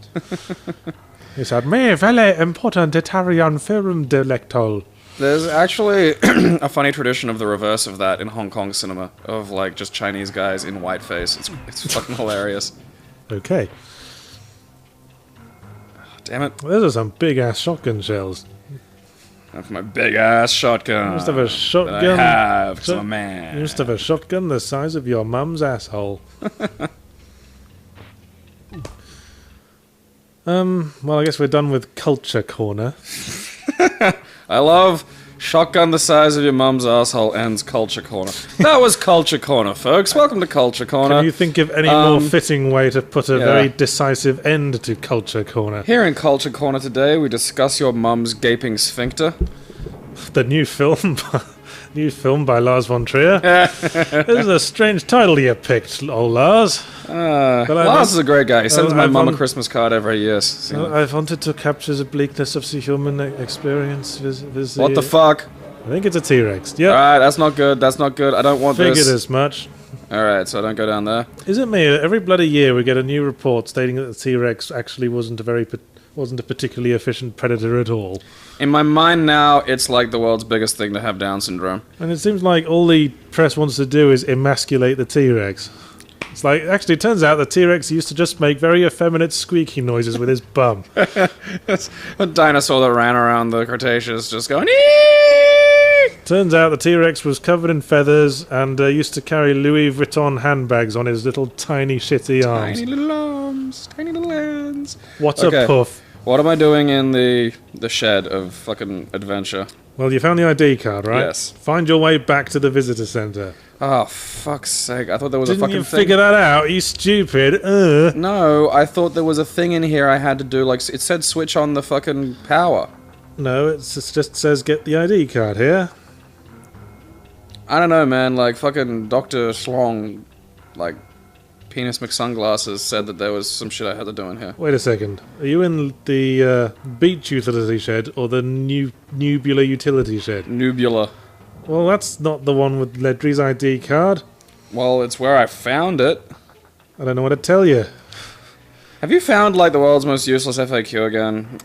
A: He said, "Me very important Italian film director."
B: There's actually a funny tradition of the reverse of that in Hong Kong cinema, of like just Chinese guys in whiteface. It's fucking hilarious.
A: Okay.
B: Damn it.
A: Those are some big ass shotgun shells.
B: That's my big ass shotgun.
A: You must have a shotgun.
B: That I have, 'cause I'm a man.
A: You must have a shotgun the size of your mum's asshole. Well, I guess we're done with Culture Corner.
B: I love shotgun the size of your mum's asshole ends Culture Corner. That was Culture Corner, folks. Welcome to Culture Corner.
A: Can you think of any more fitting way to put a
B: yeah.
A: very decisive end to Culture Corner?
B: Here in Culture Corner today, we discuss your mum's gaping sphincter.
A: The new film by Lars von Trier. This is a strange title you picked, old Lars.
B: Lars is a great guy. He sends my mum a Christmas card every year.
A: I wanted to capture the bleakness of the human experience.
B: What the fuck?
A: I think it's a T-Rex. Yep.
B: Alright, that's not good. That's not good. I don't want
A: Figured
B: this.
A: as much.
B: Alright, so I don't go down there.
A: Is it me? Every bloody year we get a new report stating that the T-Rex actually wasn't a particularly efficient predator at all.
B: In my mind now, it's like the world's biggest thing to have Down syndrome.
A: And it seems like all the press wants to do is emasculate the T-Rex. It's like, actually, it turns out the T-Rex used to just make very effeminate squeaky noises with his bum.
B: It's a dinosaur that ran around the Cretaceous just going, eeeeee!
A: Turns out the T-Rex was covered in feathers and used to carry Louis Vuitton handbags on his little tiny shitty arms.
B: Tiny little arms, tiny little hands.
A: What's a puff?
B: What am I doing in the shed of fucking adventure?
A: Well, you found the ID card, right?
B: Yes.
A: Find your way back to the visitor center.
B: Oh, fuck's sake. I thought there was a
A: Didn't
B: fucking
A: you
B: thing.
A: figure that out, you stupid?
B: No, I thought there was a thing in here I had to do, like, it said switch on the fucking power.
A: No, it just says get the ID card here.
B: I don't know, man, like, fucking Dr. Schlong, like, Penis McSunglasses said that there was some shit I had to do in here.
A: Wait a second. Are you in the beach utility shed or the Nubular utility shed?
B: Nubula.
A: Well, that's not the one with Ledry's ID card.
B: Well, it's where I found it.
A: I don't know what to tell you.
B: Have you found, like, the world's most useless FAQ again?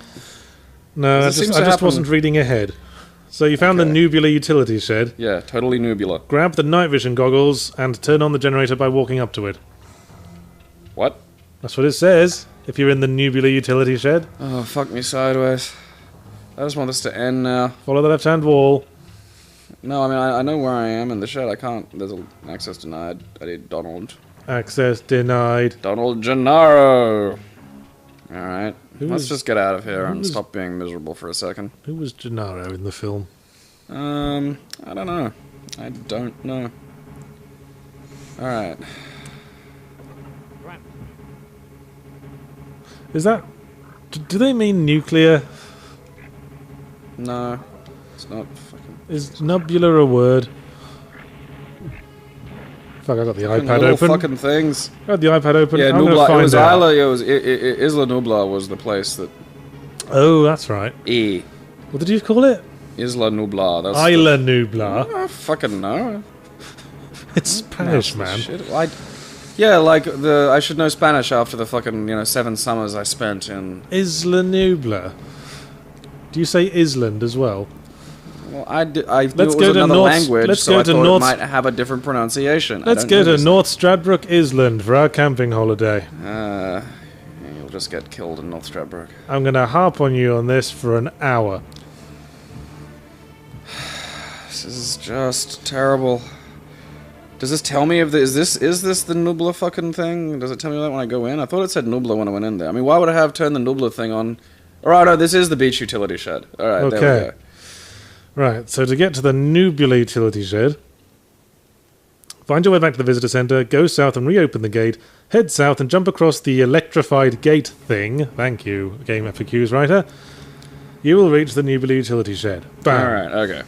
A: No, I just wasn't reading ahead. So you found the Nubular utility shed.
B: Yeah, totally Nubula.
A: Grab the night vision goggles and turn on the generator by walking up to it.
B: What?
A: That's what it says, if you're in the Nubular utility shed.
B: Oh, fuck me sideways. I just want this to end now.
A: Follow the left-hand wall.
B: No, I mean, I know where I am in the shed. I can't. There's access denied. I need Donald.
A: Access denied.
B: Donald Gennaro! Alright. Let's just get out of here and stop being miserable for a second.
A: Who was Gennaro in the film?
B: I don't know. I don't know. Alright.
A: Is that... Do they mean nuclear?
B: No. It's not fucking...
A: Is nubular a word? Fuck, I got the iPad
B: little
A: open.
B: fucking things.
A: I got the iPad open.
B: Yeah,
A: I'm
B: Nubla.
A: gonna
B: It was
A: find out.
B: Isla. It was Isla Nubla was the place that...
A: Oh, that's right.
B: E.
A: What did you call it?
B: Isla Nublar. That's
A: Isla Nublar.
B: I fucking know.
A: It's Spanish, man.
B: Shit. Yeah, like I should know Spanish after the fucking 7 summers I spent in.
A: Isla Nublar. Do you say Island as well?
B: Well, I knew it
A: Let's
B: was
A: go to
B: another
A: North-
B: language,
A: let's
B: so
A: go
B: I
A: to
B: thought
A: North-
B: it might have a different pronunciation.
A: Let's go to North Stradbroke Island for our camping holiday.
B: You'll just get killed in North Stradbroke.
A: I'm gonna harp on you on this for an hour.
B: This is just terrible. Does this tell me if is this the Nubla fucking thing? Does it tell me that when I go in? I thought it said Nubla when I went in there. I mean, why would I have turned the Nubla thing on? Alright, no, this is the beach utility shed. Alright, there we go.
A: Right, so to get to the Nubula utility shed, find your way back to the visitor center, go south and reopen the gate, head south and jump across the electrified gate thing. Thank you, Game FAQs writer. You will reach the Nubula utility shed. Bam.
B: Alright, okay.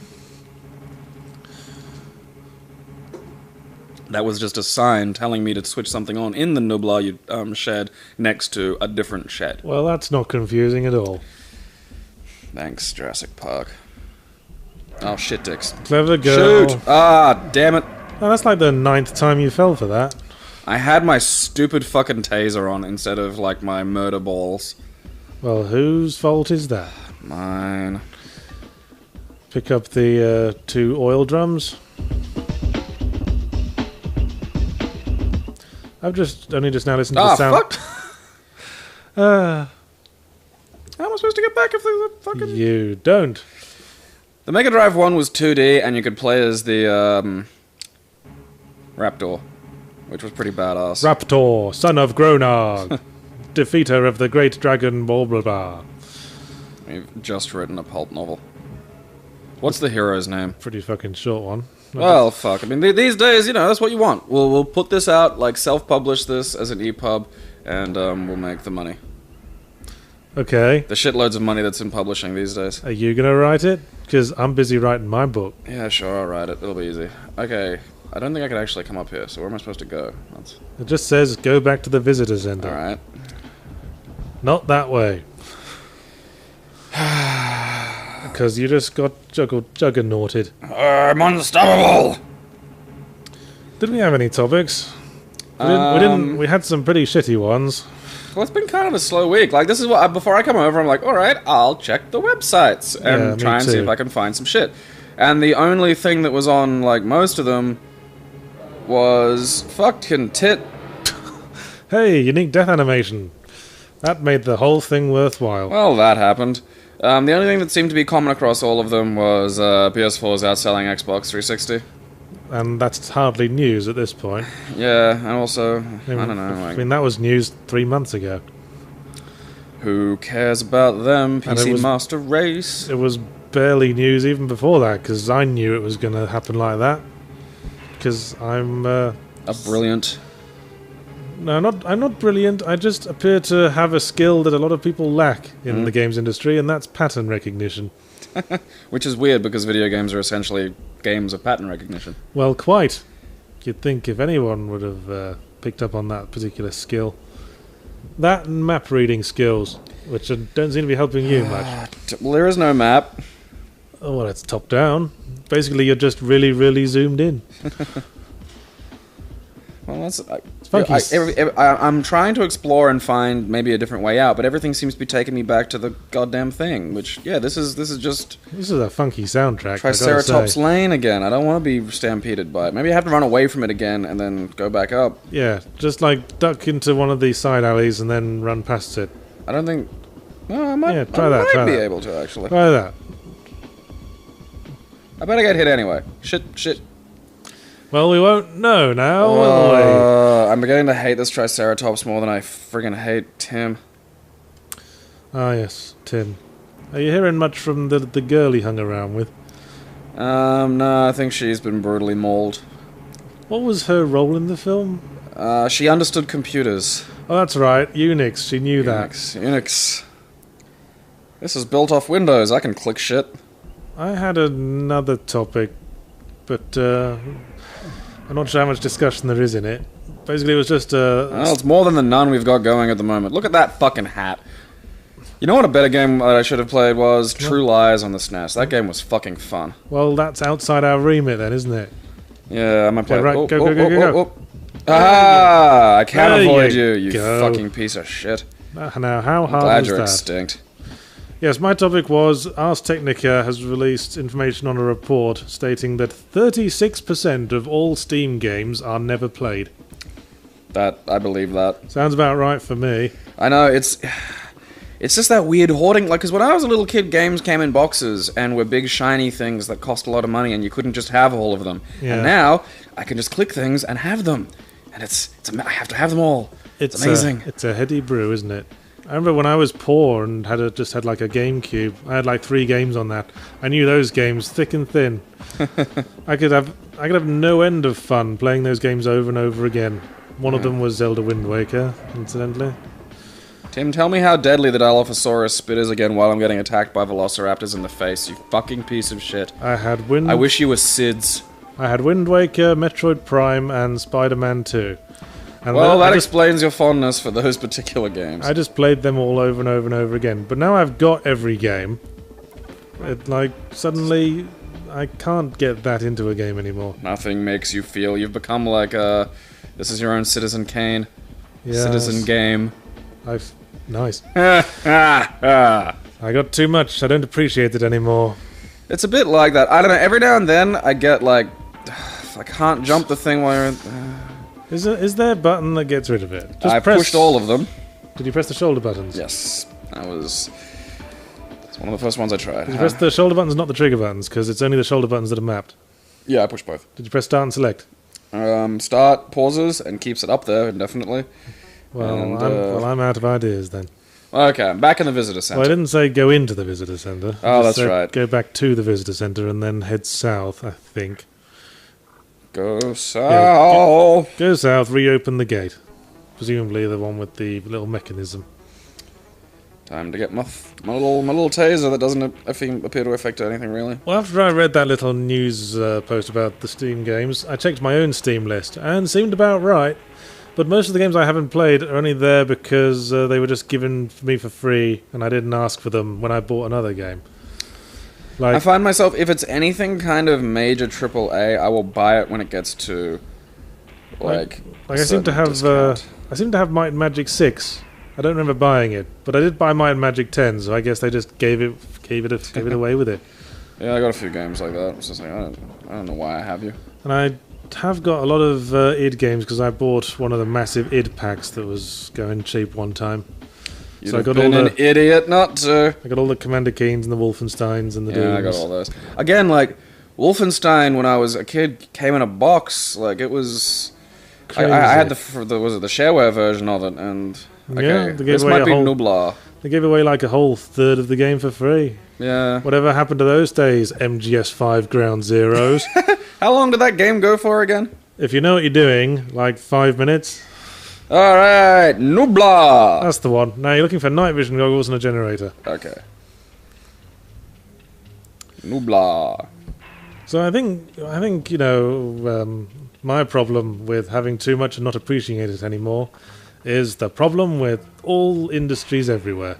B: That was just a sign telling me to switch something on in the Nubla shed next to a different shed.
A: Well, that's not confusing at all.
B: Thanks, Jurassic Park. Oh, shit dicks.
A: Clever girl.
B: Shoot! Ah, damn it.
A: Oh, that's like the 9th time you fell for that.
B: I had my stupid fucking taser on instead of, like, my murder balls.
A: Well, whose fault is that?
B: Mine.
A: Pick up the 2 oil drums. I've only just now listened to the sound.
B: Fuck! How am I supposed to get back if there's a fucking...
A: You don't.
B: The Mega Drive 1 was 2D, and you could play as the, Raptor, which was pretty badass.
A: Raptor, son of Gronog, defeater of the great dragon blah blah blah.
B: We've just written a pulp novel. What's the hero's name?
A: Pretty fucking short one.
B: Well, fuck. I mean, these days, that's what you want. We'll put this out, like, self-publish this as an EPUB, and we'll make the money.
A: Okay.
B: The shitloads of money that's in publishing these days.
A: Are you gonna write it? Because I'm busy writing my book.
B: Yeah, sure, I'll write it. It'll be easy. Okay. I don't think I could actually come up here, so where am I supposed to go?
A: It just says go back to the visitor center.
B: Alright.
A: Not that way. Because you just got juggernauted.
B: I'm unstoppable!
A: Did we have any topics? We didn't. We had some pretty shitty ones.
B: Well, it's been kind of a slow week. Like, this is what before I come over, I'm like, alright, I'll check the websites and try and see if I can find some shit. And the only thing that was on, like, most of them was fucking tit.
A: Hey, unique death animation. That made the whole thing worthwhile.
B: Well, that happened. The only thing that seemed to be common across all of them was PS4's outselling Xbox 360.
A: And that's hardly news at this point.
B: Yeah, and also, I don't know.
A: I mean, that was news 3 months ago.
B: Who cares about them? PC
A: was-
B: Master Race.
A: It was barely news even before that, because I knew it was going to happen like that. Because I'm...
B: A brilliant...
A: No, I'm not brilliant. I just appear to have a skill that a lot of people lack in the games industry, and that's pattern recognition.
B: Which is weird, because video games are essentially games of pattern recognition.
A: Well, quite. You'd think if anyone would have picked up on that particular skill. That and map reading skills, which don't seem to be helping you much.
B: Well, there is no map.
A: Oh, well, it's top down. Basically, you're just really, really zoomed in.
B: Well, that's...
A: It's funky.
B: I'm trying to explore and find maybe a different way out, but everything seems to be taking me back to the goddamn thing, which, yeah, this is just...
A: This is a funky soundtrack,
B: Triceratops Lane again. I don't want to be stampeded by it. Maybe I have to run away from it again and then go back up.
A: Yeah, just like duck into one of these side alleys and then run past it.
B: I don't think... No, I might,
A: try that.
B: be able to, actually.
A: Try that.
B: I better get hit anyway. Shit.
A: Well, we won't know now, will we?
B: I'm beginning to hate this Triceratops more than I friggin' hate Tim.
A: Ah, yes, Tim. Are you hearing much from the girl he hung around with?
B: No, I think she's been brutally mauled.
A: What was her role in the film?
B: She understood computers.
A: Oh, that's right, Unix. She knew
B: Unix. This is built off Windows. I can click shit.
A: I had another topic, but I'm not sure how much discussion there is in it. Basically, it was just
B: Well, it's more than the none we've got going at the moment. Look at that fucking hat. You know what a better game that I should have played was? True Lies on the SNES. That game was fucking fun.
A: Well, that's outside our remit then, isn't it?
B: Yeah, I might play.
A: Right, go.
B: Ah, I can't avoid you, you
A: go.
B: fucking piece of shit.
A: Now, how hard
B: Glad
A: was
B: you're
A: that?
B: extinct.
A: Yes, my topic was Ars Technica has released information on a report stating that 36% of all Steam games are never played.
B: I believe that.
A: Sounds about right for me.
B: I know, it's just that weird hoarding, like, because when I was a little kid, games came in boxes and were big shiny things that cost a lot of money and you couldn't just have all of them.
A: Yeah.
B: And now, I can just click things and have them. And I have to have them all. It's amazing.
A: It's a heady brew, isn't it? I remember when I was poor and just had like a GameCube, I had like 3 games on that. I knew those games thick and thin. I could have no end of fun playing those games over and over again. One of them was Zelda Wind Waker, incidentally.
B: Tim, tell me how deadly the Dilophosaurus spit is again while I'm getting attacked by velociraptors in the face, you fucking piece of shit. I wish you were SIDS.
A: I had Wind Waker, Metroid Prime, and Spider-Man 2. And
B: well, that explains your fondness for those particular games.
A: I just played them all over and over and over again. But now I've got every game. Suddenly, I can't get that into a game anymore.
B: Nothing makes you feel. You've become like this is your own Citizen Kane.
A: Yes.
B: Citizen game.
A: Nice. I got too much. I don't appreciate it anymore.
B: It's a bit like that. I don't know. Every now and then, I get like, I can't jump the thing while you're...
A: Is there a button that gets rid of it?
B: I pushed all of them.
A: Did you press the shoulder buttons?
B: Yes. It's one of the first ones I tried.
A: Did you press the shoulder buttons, not the trigger buttons? Because it's only the shoulder buttons that are mapped.
B: Yeah, I pushed both.
A: Did you press start and select?
B: Start, pauses, and keeps it up there indefinitely.
A: Well, I'm out of ideas then.
B: Okay, I'm back in the visitor center.
A: Well, I didn't say go into the visitor center.
B: Oh, that's right.
A: Go back to the visitor center and then head south, I think.
B: Go south.
A: Yeah, go south, reopen the gate. Presumably the one with the little mechanism.
B: Time to get my little taser that doesn't appear to affect anything really.
A: Well, after I read that little news post about the Steam games, I checked my own Steam list and seemed about right. But most of the games I haven't played are only there because they were just given me for free and I didn't ask for them when I bought another game. Like,
B: I find myself, if it's anything kind of major AAA, I will buy it when it gets to like
A: I seem to have Might and Magic 6. I don't remember buying it, but I did buy Might and Magic 10, so I guess they just gave it away with it.
B: Yeah, I got a few games like that. It's just like, I don't know why I have you.
A: And I have got a lot of id games because I bought one of the massive id packs that was going cheap one time.
B: You'd have been an idiot not to.
A: I got all the Commander Keens and the Wolfensteins and the Dooms.
B: Yeah, I got all those. Again, like, Wolfenstein, when I was a kid, came in a box. Like, it was... I had the shareware version of it, and... Okay, this might be Nublar.
A: They gave away like a whole third of the game for free.
B: Yeah.
A: Whatever happened to those days, MGS5 Ground Zeroes?
B: How long did that game go for again?
A: If you know what you're doing, like 5 minutes.
B: Alright, Nublar!
A: That's the one. Now you're looking for night vision goggles and a generator.
B: Okay. Nublar.
A: So I think you know, my problem with having too much and not appreciating it anymore is the problem with all industries everywhere.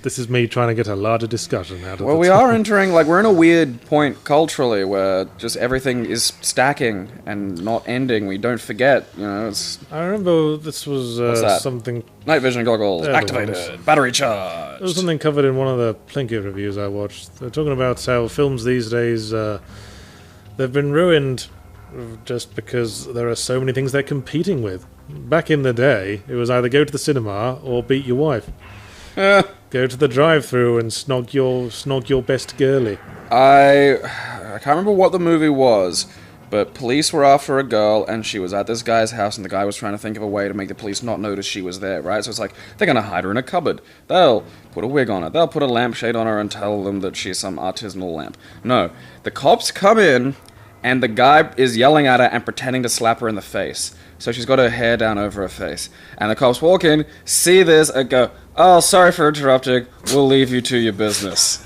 A: This is me trying to get a larger discussion out of it.
B: Well, we are entering, like, we're in a weird point culturally where just everything is stacking and not ending. We don't forget, you know, it's...
A: I remember this was something...
B: Night vision goggles, activated, battery charged.
A: There was something covered in one of the Plinkett reviews I watched. They're talking about how films these days, they've been ruined just because there are so many things they're competing with. Back in the day, it was either go to the cinema or beat your wife. Go to the drive-thru and snog your best girlie.
B: I can't remember what the movie was, but police were after a girl, and she was at this guy's house, and the guy was trying to think of a way to make the police not notice she was there, right? So it's like, they're gonna hide her in a cupboard. They'll put a wig on her. They'll put a lampshade on her and tell them that she's some artisanal lamp. No. The cops come in, and the guy is yelling at her and pretending to slap her in the face. So she's got her hair down over her face. And the cops walk in, see this, and go, "Oh, sorry for interrupting. We'll leave you to your business."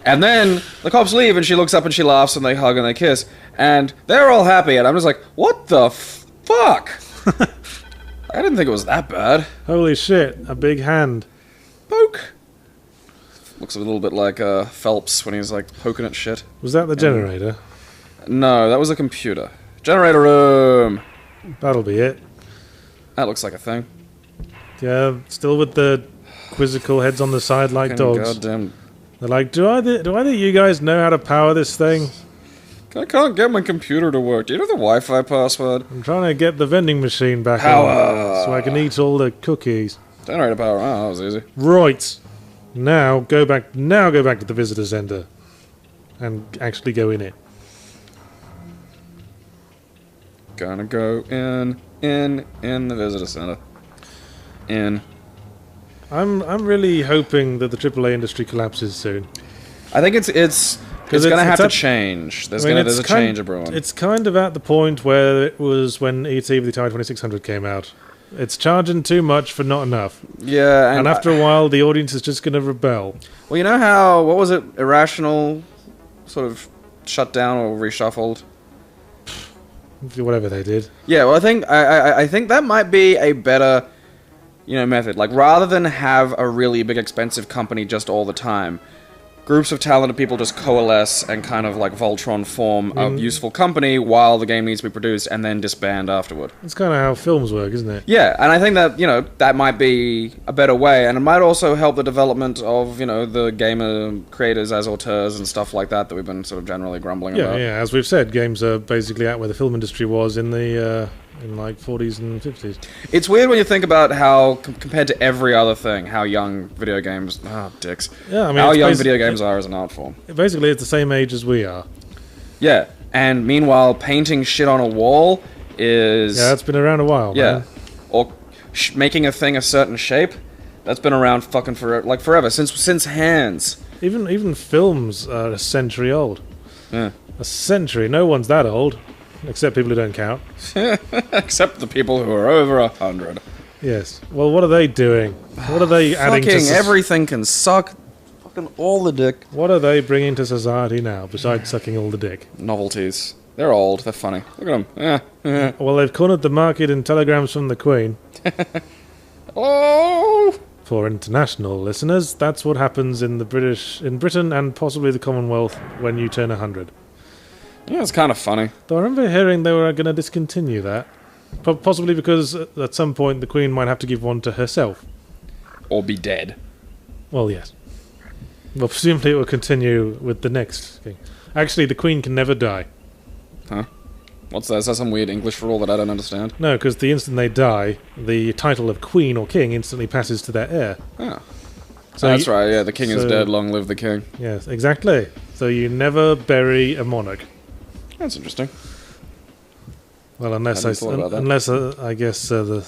B: And then the cops leave, and she looks up and she laughs, and they hug and they kiss. And they're all happy, and I'm just like, what the fuck? I didn't think it was that bad.
A: Holy shit, a big hand.
B: Poke! Looks a little bit like Phelps when he's like poking at shit.
A: Was that the generator?
B: No, that was a computer. Generator room!
A: That'll be it.
B: That looks like a thing.
A: Yeah, still with the quizzical heads on the side like dogs.
B: Goddamn.
A: They're like, do either of you guys know how to power this thing?
B: I can't get my computer to work. Do you know the Wi-Fi password?
A: I'm trying to get the vending machine back
B: Power.
A: on so I can eat all the cookies.
B: Generator power. Oh, that was easy.
A: Right. Now go back to the visitor center and actually go in it.
B: Gonna go in the visitor center. In.
A: I'm really hoping that the AAA industry collapses soon.
B: I think it's gonna have to change. There's a change brewing.
A: It's kind of at the point where it was when E.T. with the Atari 2600 came out. It's charging too much for not enough.
B: Yeah,
A: and after a while, the audience is just going to rebel.
B: Well, you know how, what was it, Irrational sort of shut down or reshuffled?
A: Whatever they did.
B: Yeah, well, I think that might be a better, method. Like, rather than have a really big expensive company just all the time, groups of talented people just coalesce and kind of like Voltron form a useful company while the game needs to be produced and then disband afterward.
A: That's kind of how films work, isn't it?
B: Yeah, and I think that, that might be a better way, and it might also help the development of, the gamer creators as auteurs and stuff like that we've been sort of generally grumbling about.
A: Yeah, as we've said, games are basically at where the film industry was in the in like 40s and 50s.
B: It's weird when you think about how, compared to every other thing, how young video games... dicks.
A: Yeah, I mean,
B: how young video games are as an art form.
A: Basically, it's the same age as we are.
B: Yeah, and meanwhile, painting shit on a wall is...
A: Yeah, it's been around a while, man.
B: Or making a thing a certain shape, that's been around fucking forever, since hands.
A: Even films are a century old.
B: Yeah.
A: A century? No one's that old. Except people who don't count.
B: Except the people who are over 100.
A: Yes. Well, what are they doing? What are they adding to...
B: Fucking everything can suck fucking all the dick.
A: What are they bringing to society now, besides sucking all the dick?
B: Novelties. They're old. They're funny. Look at them.
A: Well, they've cornered the market in telegrams from the Queen.
B: Oh!
A: For international listeners, that's what happens in Britain and possibly the Commonwealth when you turn 100.
B: Yeah, it's kind of funny.
A: Though I remember hearing they were going to discontinue that. Possibly because at some point the Queen might have to give one to herself.
B: Or be dead.
A: Well, yes. Well, presumably it will continue with the next king. Actually, the Queen can never die.
B: Huh? What's that? Is that some weird English rule that I don't understand?
A: No, because the instant they die, the title of Queen or King instantly passes to their heir.
B: Oh. So that's right, yeah, the king is dead, long live the king.
A: Yes, exactly. So you never bury a monarch.
B: That's interesting.
A: Well, unless I guess the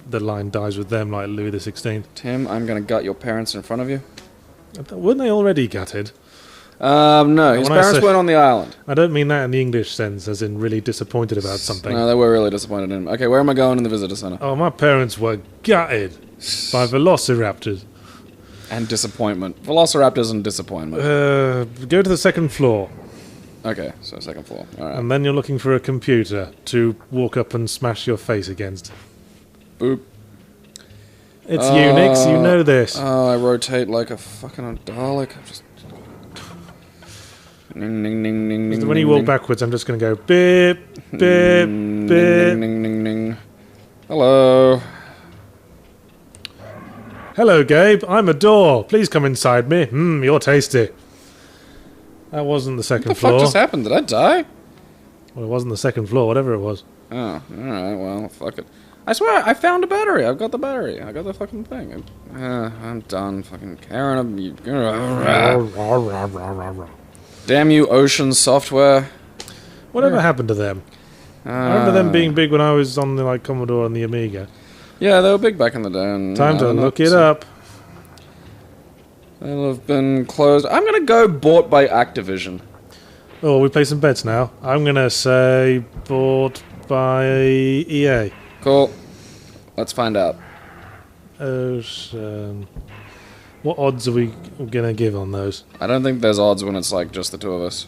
A: line dies with them like Louis XVI.
B: Tim, I'm going to gut your parents in front of you.
A: Weren't they already gutted?
B: No, his parents weren't on the island.
A: I don't mean that in the English sense, as in really disappointed about something.
B: No, they were really disappointed in him. Okay, where am I going in the visitor center?
A: Oh, my parents were gutted by velociraptors.
B: And disappointment. Velociraptors and disappointment.
A: Go to the second floor.
B: Okay, so second floor. All right.
A: And then you're looking for a computer to walk up and smash your face against.
B: Boop.
A: It's Unix, you know this.
B: Oh, I rotate like a fucking Dalek. Just... Ning, ning, ning, ning, ning,
A: when you walk backwards, I'm just going to go beep, beep, beep.
B: Ning, ning, ning, ning. Hello.
A: Hello, Gabe. I'm a door. Please come inside me. You're tasty. That wasn't the second floor.
B: What the fuck just happened? Did I die?
A: Well, it wasn't the second floor, whatever it was.
B: Oh, alright, well, fuck it. I swear, I found a battery. I've got the battery. I got the fucking thing. I'm done fucking caring. Damn you, Ocean Software.
A: Whatever happened to them? I remember them being big when I was on the Commodore and the Amiga.
B: Yeah, they were big back in the day. And,
A: Time to look it up.
B: They'll have been closed. I'm gonna go bought by Activision.
A: Oh, we play some bets now. I'm gonna say bought by EA.
B: Cool. Let's find out.
A: What odds are we gonna give on those?
B: I don't think there's odds when it's like just the two of us.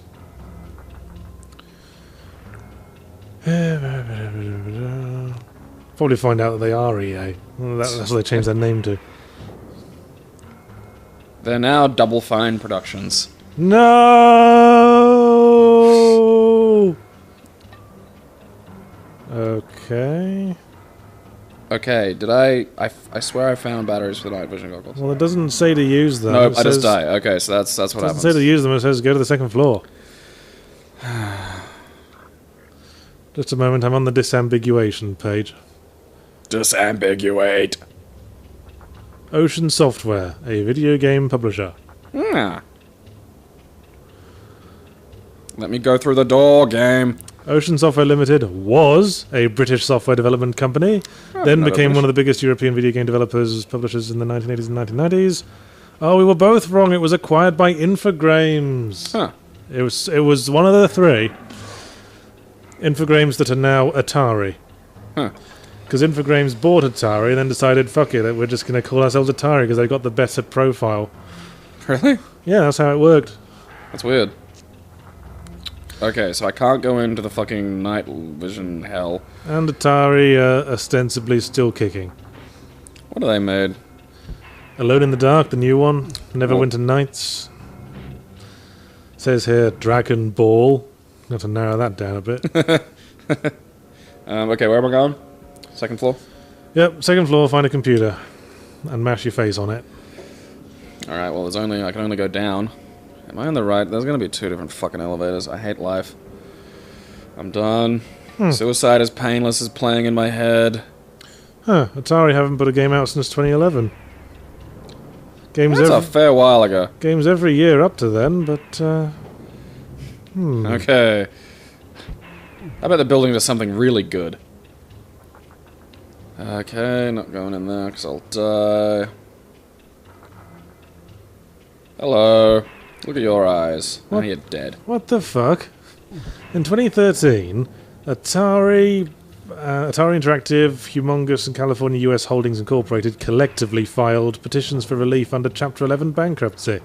A: Probably find out that they are EA. That's what they changed their name to.
B: They're now Double Fine Productions.
A: No! Okay.
B: Okay, did I swear I found batteries for the night vision goggles.
A: Well, it doesn't say to use them.
B: Nope,
A: It
B: I just
A: says-
B: die. Okay, so that's what
A: It doesn't
B: happens.
A: say to use them, it says go to the second floor. Just a moment, I'm on the disambiguation page.
B: Disambiguate.
A: Ocean Software, a video game publisher.
B: Hmm. Let me go through the door, game.
A: Ocean Software Limited was a British software development company, then
B: not
A: became
B: British.
A: one of the biggest European video game developers, publishers in the 1980s and 1990s. Oh, we were both wrong. It was acquired by Infogrames.
B: Huh.
A: It was one of the three. Infogrames that are now Atari.
B: Huh.
A: Because Infogrames bought Atari and then decided, fuck it, we're just going to call ourselves Atari because they got the better profile.
B: Really?
A: Yeah, that's how it worked.
B: That's weird. Okay, so I can't go into the fucking night vision hell.
A: And Atari ostensibly still kicking.
B: What have they made?
A: Alone in the Dark, the new one.
B: Oh.
A: Neverwinter Nights. Says here, Dragon Ball. Got to narrow that down a bit.
B: Okay, where am I going? Second floor?
A: Yep, second floor, find a computer. And mash your face on it.
B: Alright, well, I can only go down. Am I on the right? There's gonna be 2 different fucking elevators. I hate life. I'm done. Suicide is Painless is playing in my head.
A: Huh, Atari haven't put a game out since 2011.
B: That's a fair while ago.
A: Games every year up to then, but,
B: Okay. I bet the building does something really good. Okay, not going in there because I'll die. Hello. Look at your eyes. Now
A: What?
B: you're dead.
A: What the fuck? In 2013, Atari Interactive, Humongous, and California US Holdings Incorporated collectively filed petitions for relief under Chapter 11 bankruptcy.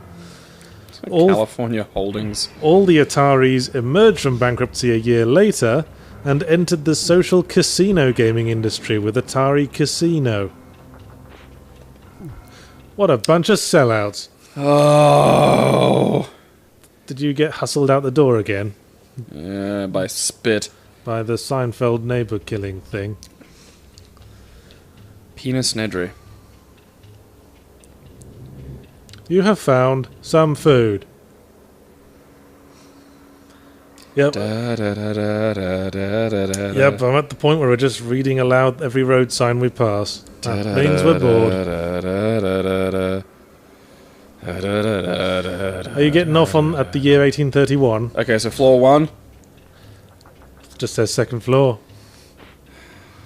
A: All-
B: California Holdings.
A: All the Ataris emerged from bankruptcy a year later and entered the social casino gaming industry with Atari Casino. What a bunch of sellouts.
B: Oh.
A: Did you get hustled out the door again
B: Yeah, by spit.
A: by the Seinfeld neighbor killing thing?
B: Penis Nedry.
A: You have found some food. Yep.
B: Da, da, da, da, da, da, da, da,
A: Yep, I'm at the point where we're just reading aloud every road sign we pass. That means we're bored. Are you getting off on at the year 1831?
B: Okay, so floor 1.
A: Just says second floor.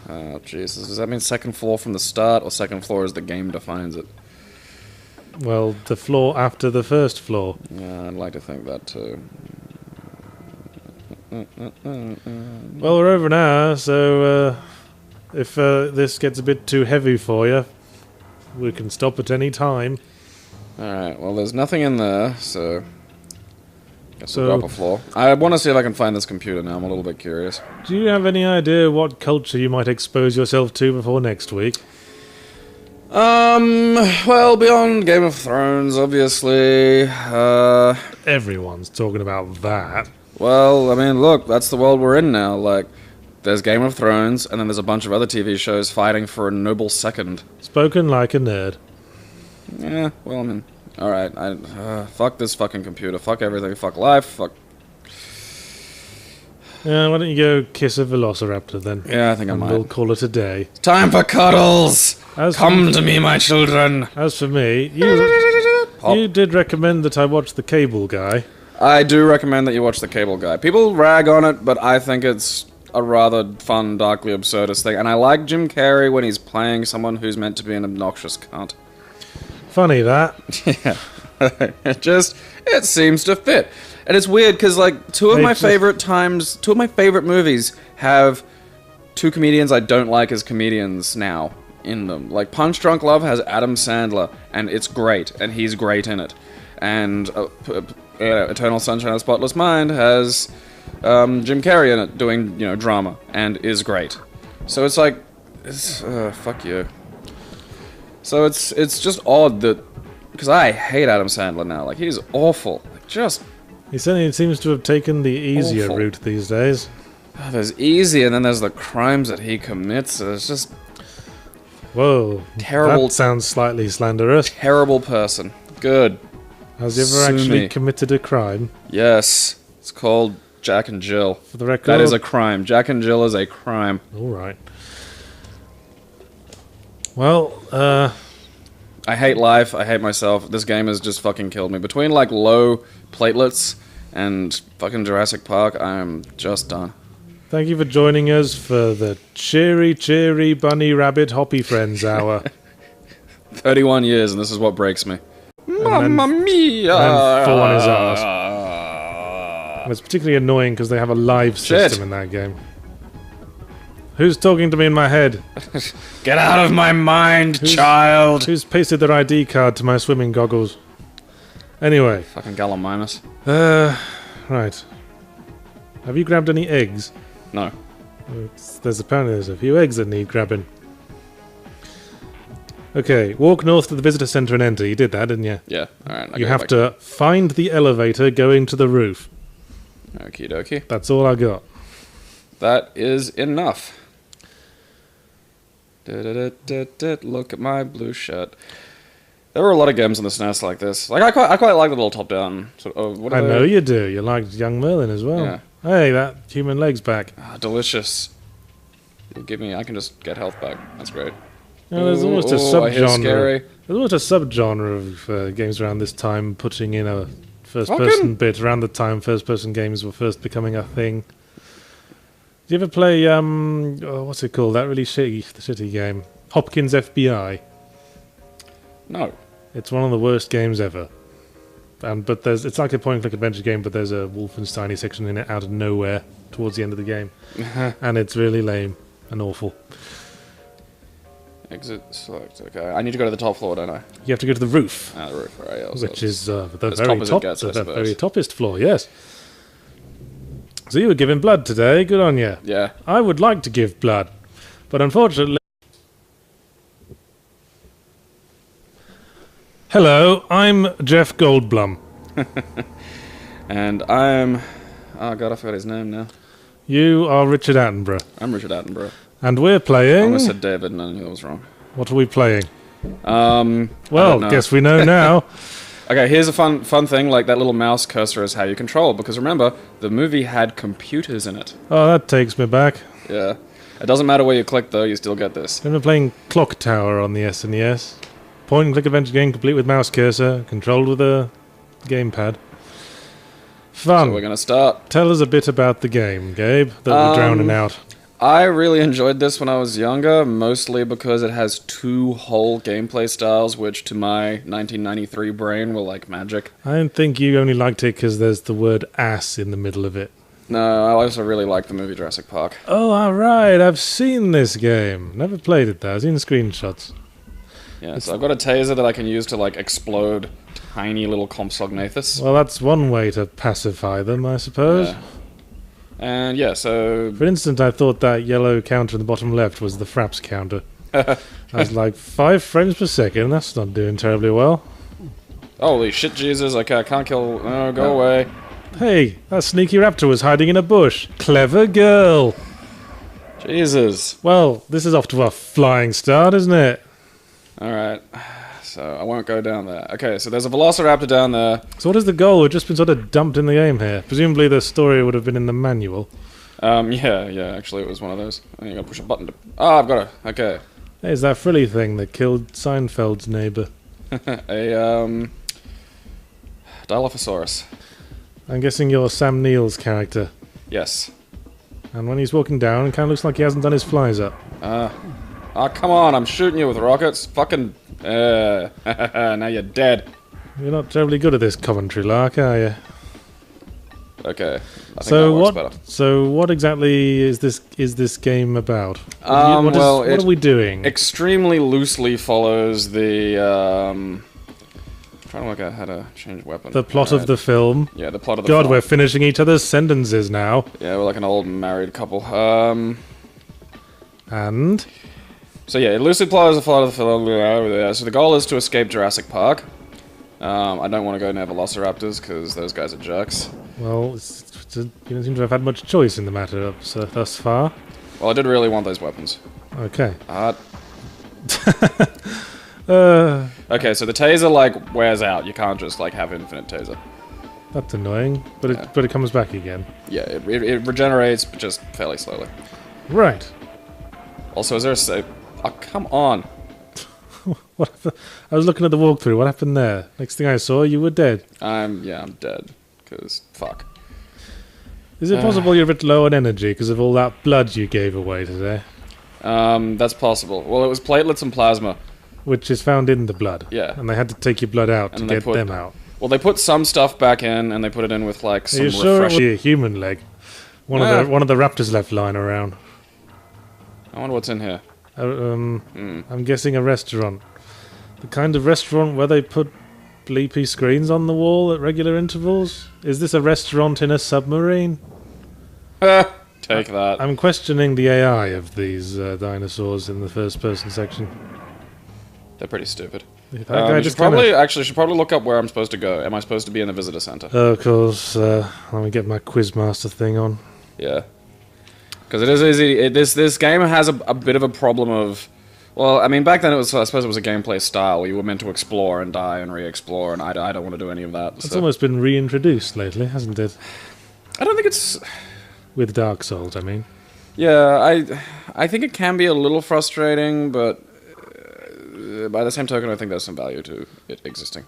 B: Oh, Jesus. Does that mean second floor from the start, or second floor as the game defines it?
A: Well, the floor after the first floor.
B: Yeah, I'd like to think that too.
A: Well, we're over an hour, so if this gets a bit too heavy for you, we can stop at any time.
B: Alright, well, there's nothing in there, so... Guess
A: So-
B: we'll drop a floor. I want to see if I can find this computer now. I'm a little bit curious.
A: Do you have any idea what culture you might expose yourself to before next week?
B: Well, beyond Game of Thrones, obviously.
A: Everyone's talking about that.
B: Well, I mean, look, that's the world we're in now. Like, there's Game of Thrones, and then there's a bunch of other TV shows fighting for a noble second.
A: Spoken like a nerd.
B: Yeah, well, I mean, alright. Fuck this fucking computer. Fuck everything. Fuck life. Fuck.
A: Yeah, why don't you go kiss a velociraptor then?
B: Yeah, I think I
A: And
B: might.
A: we'll call it a day.
B: Time for cuddles!
A: As
B: Come to me, my children!
A: As for me, you did recommend that I watch The Cable Guy.
B: I do recommend that you watch The Cable Guy. People rag on it, but I think it's a rather fun, darkly absurdist thing. And I like Jim Carrey when he's playing someone who's meant to be an obnoxious cunt.
A: Funny that.
B: Yeah. It seems to fit. And it's weird, because, like, two of my favorite movies have two comedians I don't like as comedians now in them. Like, Punch Drunk Love has Adam Sandler, and it's great, and he's great in it. And Eternal Sunshine of the Spotless Mind has Jim Carrey in it doing, drama, and is great. So it's like, fuck you. So it's just odd that Because I hate Adam Sandler now. Like, he's awful. Like, just...
A: He certainly seems to have taken the easier
B: Awful.
A: route these days.
B: Oh, there's easy, and then there's the crimes that he commits. It's just...
A: Whoa.
B: Terrible.
A: That sounds slightly slanderous.
B: Terrible person. Good.
A: Has he ever
B: Sue
A: actually
B: me.
A: committed a crime?
B: Yes. It's called Jack and Jill.
A: For the record?
B: That is a crime. Jack and Jill is a crime.
A: Alright. Well,
B: I hate life. I hate myself. This game has just fucking killed me. Between, like, low platelets and fucking Jurassic Park, I'm just done.
A: thank you for joining us for the Cheery Bunny Rabbit Hoppy Friends Hour.
B: 31 years, and this is what breaks me. Mamma mia!
A: and fall on his ass. And it's particularly annoying because they have a live system
B: Shit.
A: in that game. Who's talking to me in my head?
B: Get out of my mind, child!
A: Who's pasted their ID card to my swimming goggles? Anyway,
B: Fucking Gallimimus.
A: right. Have you grabbed any eggs?
B: No.
A: Apparently there's a few eggs that need grabbing. Okay, walk north to the visitor center and enter. You did that, didn't you?
B: Yeah, alright.
A: You have to find the elevator going to the roof.
B: Okie dokie.
A: That's all I got.
B: That is enough. Look at my blue shirt. There were a lot of games on the SNES like this. Like I quite like the little top-down sort of. What
A: I
B: are
A: know
B: they?
A: you do. You liked Young Merlin as well.
B: Yeah.
A: Hey, that human leg's back.
B: Ah, delicious. You'll give me. I can just get health back. That's great.
A: You know, there's almost a
B: I hear scary.
A: subgenre. There's almost a subgenre of games around this time putting in a first-person bit. Around the time first-person games were first becoming a thing. Do you ever play what's it called? That really shitty game, Hopkins FBI.
B: No.
A: It's one of the worst games ever. But it's like a point-and-click adventure game, but there's a Wolfenstein section in it out of nowhere towards the end of the game, and it's really lame and awful.
B: Exit select. Okay, I need to go to the top floor, don't I?
A: You have to go to the roof,
B: Ah, the roof. All right. Yeah,
A: which is the
B: as
A: very
B: top as it
A: top,
B: gets, I
A: the
B: suppose.
A: very toppest floor. Yes. So you were giving blood today. Good on you.
B: Yeah.
A: I would like to give blood, but unfortunately. Hello, I'm Jeff Goldblum.
B: And I'm... Oh, God, I forgot his name now.
A: You are Richard Attenborough.
B: I'm Richard Attenborough.
A: And we're
B: I
A: playing...
B: almost said David, and I knew that was wrong.
A: What are we playing?
B: I
A: Well,
B: don't know.
A: guess we know now.
B: Okay, here's a fun thing. Like, that little mouse cursor is how you control. Because remember, the movie had computers in it.
A: Oh, that takes me back.
B: Yeah. It doesn't matter where you click, though. You still get this.
A: Remember playing Clock Tower on the SNES? Point-and-click adventure game complete with mouse cursor, controlled with a gamepad. Fun.
B: So we're going to start.
A: Tell us a bit about the game, Gabe, that we're drowning out.
B: I really enjoyed this when I was younger, mostly because it has two whole gameplay styles, which to my 1993 brain were like magic.
A: I don't think you only liked it because there's the word ass in the middle of it.
B: No, I also really liked the movie Jurassic Park.
A: Oh, alright, I've seen this game. Never played it though, I've seen screenshots.
B: Yeah, so I've got a taser that I can use to like explode tiny little Compsognathus.
A: Well, that's one way to pacify them, I suppose.
B: Yeah. And yeah, so...
A: For instance, I thought that yellow counter in the bottom left was the Fraps counter. I was like, 5 frames per second, that's not doing terribly well.
B: Holy shit, Jesus, okay, I can't kill... No, go away.
A: Hey, that sneaky raptor was hiding in a bush. Clever girl.
B: Jesus.
A: Well, this is off to a flying start, isn't it?
B: Alright, so I won't go down there. Okay, so there's a Velociraptor down there.
A: So what is the goal? We've just been sort of dumped in the game here. Presumably the story would have been in the manual.
B: Yeah, actually it was one of those. I think I gotta push a button to... Oh, I've got it. Okay.
A: Hey, it's that frilly thing that killed Seinfeld's neighbour.
B: A, Dilophosaurus.
A: I'm guessing you're Sam Neill's character.
B: Yes.
A: And when he's walking down, it kind of looks like he hasn't done his flies up.
B: Oh, come on, I'm shooting you with rockets. Fucking... now you're dead.
A: You're not terribly good at this commentary, Lark, are you?
B: Okay. I think that works better.
A: So what exactly is this game about?
B: Well,
A: what are we doing?
B: Extremely loosely follows the, trying to work out how to change weapon.
A: The plot of the film.
B: Yeah, the plot of the
A: God,
B: film.
A: we're finishing each other's sentences now.
B: Yeah, we're like an old married couple.
A: And?
B: So yeah, it loosely follows the plot of the film. So the goal is to escape Jurassic Park. I don't want to go near velociraptors because those guys are jerks.
A: Well, you don't seem to have had much choice in the matter thus far.
B: Well, I did really want those weapons.
A: Okay.
B: Okay, so the taser, like, wears out. You can't just, like, have infinite taser.
A: That's annoying, but it comes back again.
B: Yeah, it regenerates, but just fairly slowly.
A: Right.
B: Also, is there a save? Oh, come on.
A: What I was looking at the walkthrough. What happened there? Next thing I saw, you were dead.
B: I'm dead. Because, fuck.
A: Is it possible you're a bit low on energy because of all that blood you gave away today?
B: That's possible. Well, it was platelets and plasma.
A: Which is found in the blood.
B: Yeah.
A: And they had to take your blood out to
B: And
A: get them out.
B: Well, they put some stuff back in, and they put it in with, like, some
A: Are you sure it was
B: refreshing...
A: a human leg? One of the raptors left lying around.
B: I wonder what's in here.
A: I'm guessing a restaurant. The kind of restaurant where they put bleepy screens on the wall at regular intervals? Is this a restaurant in a submarine?
B: Take that.
A: I'm questioning the AI of these dinosaurs in the first-person section.
B: They're pretty stupid.
A: That guy just
B: should probably look up where I'm supposed to go. Am I supposed to be in the visitor center?
A: Of course. Let me get my Quizmaster thing on.
B: Yeah. Because it is easy. This game has a bit of a problem of... Well, I mean, back then I suppose it was a gameplay style where you were meant to explore and die and re-explore, and I don't want to do any of that.
A: It's almost been reintroduced lately, hasn't it?
B: I don't think it's...
A: With Dark Souls, I mean.
B: Yeah, I think it can be a little frustrating, but by the same token, I think there's some value to it existing.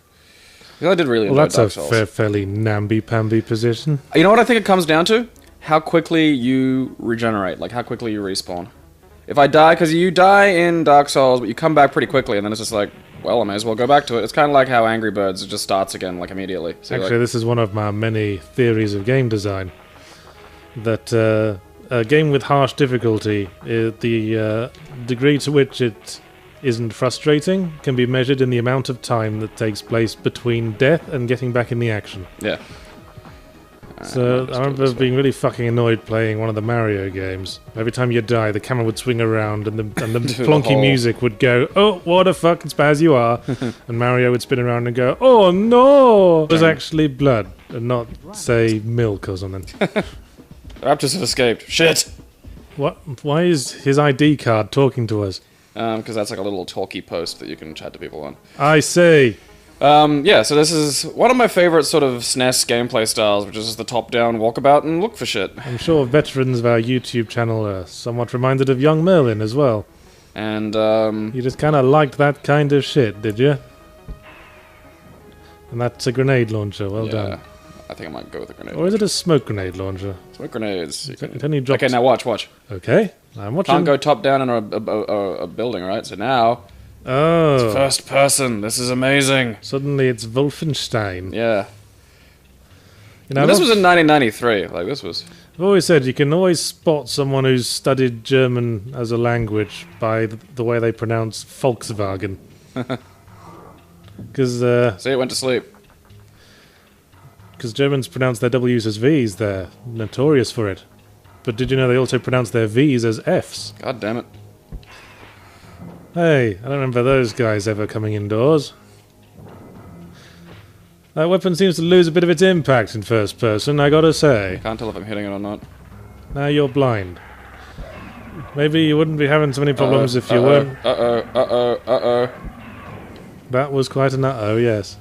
B: Because I did really enjoy Dark Souls.
A: That's a fairly namby-pamby position.
B: You know what I think it comes down to? How quickly you regenerate, like how quickly you respawn. If I die, because you die in Dark Souls, but you come back pretty quickly, and then it's just like, well, I may as well go back to it. It's kind of like how Angry Birds, it just starts again, like, immediately. So
A: actually, this is one of my many theories of game design. That a game with harsh difficulty, the degree to which it isn't frustrating can be measured in the amount of time that takes place between death and getting back in the action.
B: Yeah.
A: So I remember being really fucking annoyed playing one of the Mario games. Every time you die, the camera would swing around and the plonky music would go, "Oh, what a fucking spaz you are!" And Mario would spin around and go, "Oh no!" It was actually blood, and not, say, milk or something.
B: The raptors have escaped. Shit!
A: What? Why is his ID card talking to us?
B: Because that's like a little talkie post that you can chat to people on.
A: I see.
B: Yeah, so this is one of my favorite sort of SNES gameplay styles, which is just the top-down walkabout and look for shit.
A: I'm sure veterans of our YouTube channel are somewhat reminded of Young Merlin as well.
B: And,
A: You just kind of liked that kind of shit, did you? And that's a grenade launcher, well done.
B: I think I might go with a grenade.
A: Or is it a smoke grenade launcher?
B: Smoke grenades.
A: It only drops...
B: Okay, now watch.
A: Okay, I'm watching.
B: Can't go top-down in a building, right? So now...
A: Oh.
B: It's first person. This is amazing.
A: Suddenly it's Wolfenstein.
B: Yeah.
A: You know,
B: this was in 1993. Like, this was...
A: I've always said you can always spot someone who's studied German as a language by the way they pronounce Volkswagen. Because
B: See, it went to sleep.
A: Because Germans pronounce their W's as V's. They're notorious for it. But did you know they also pronounce their V's as F's?
B: God damn it.
A: Hey, I don't remember those guys ever coming indoors. That weapon seems to lose a bit of its impact in first person, I gotta say.
B: Can't tell if I'm hitting it or not.
A: Now you're blind. Maybe you wouldn't be having so many problems if you weren't... That was quite an uh-oh, yes.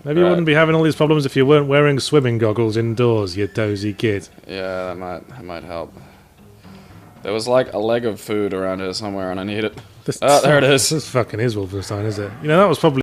A: Maybe you wouldn't be having all these problems if you weren't wearing swimming goggles indoors, you dozy kid.
B: Yeah, that might help. There was like a leg of food around here somewhere and I need it. There it is.
A: This fucking is Wolfenstein, is it? You know, that was probably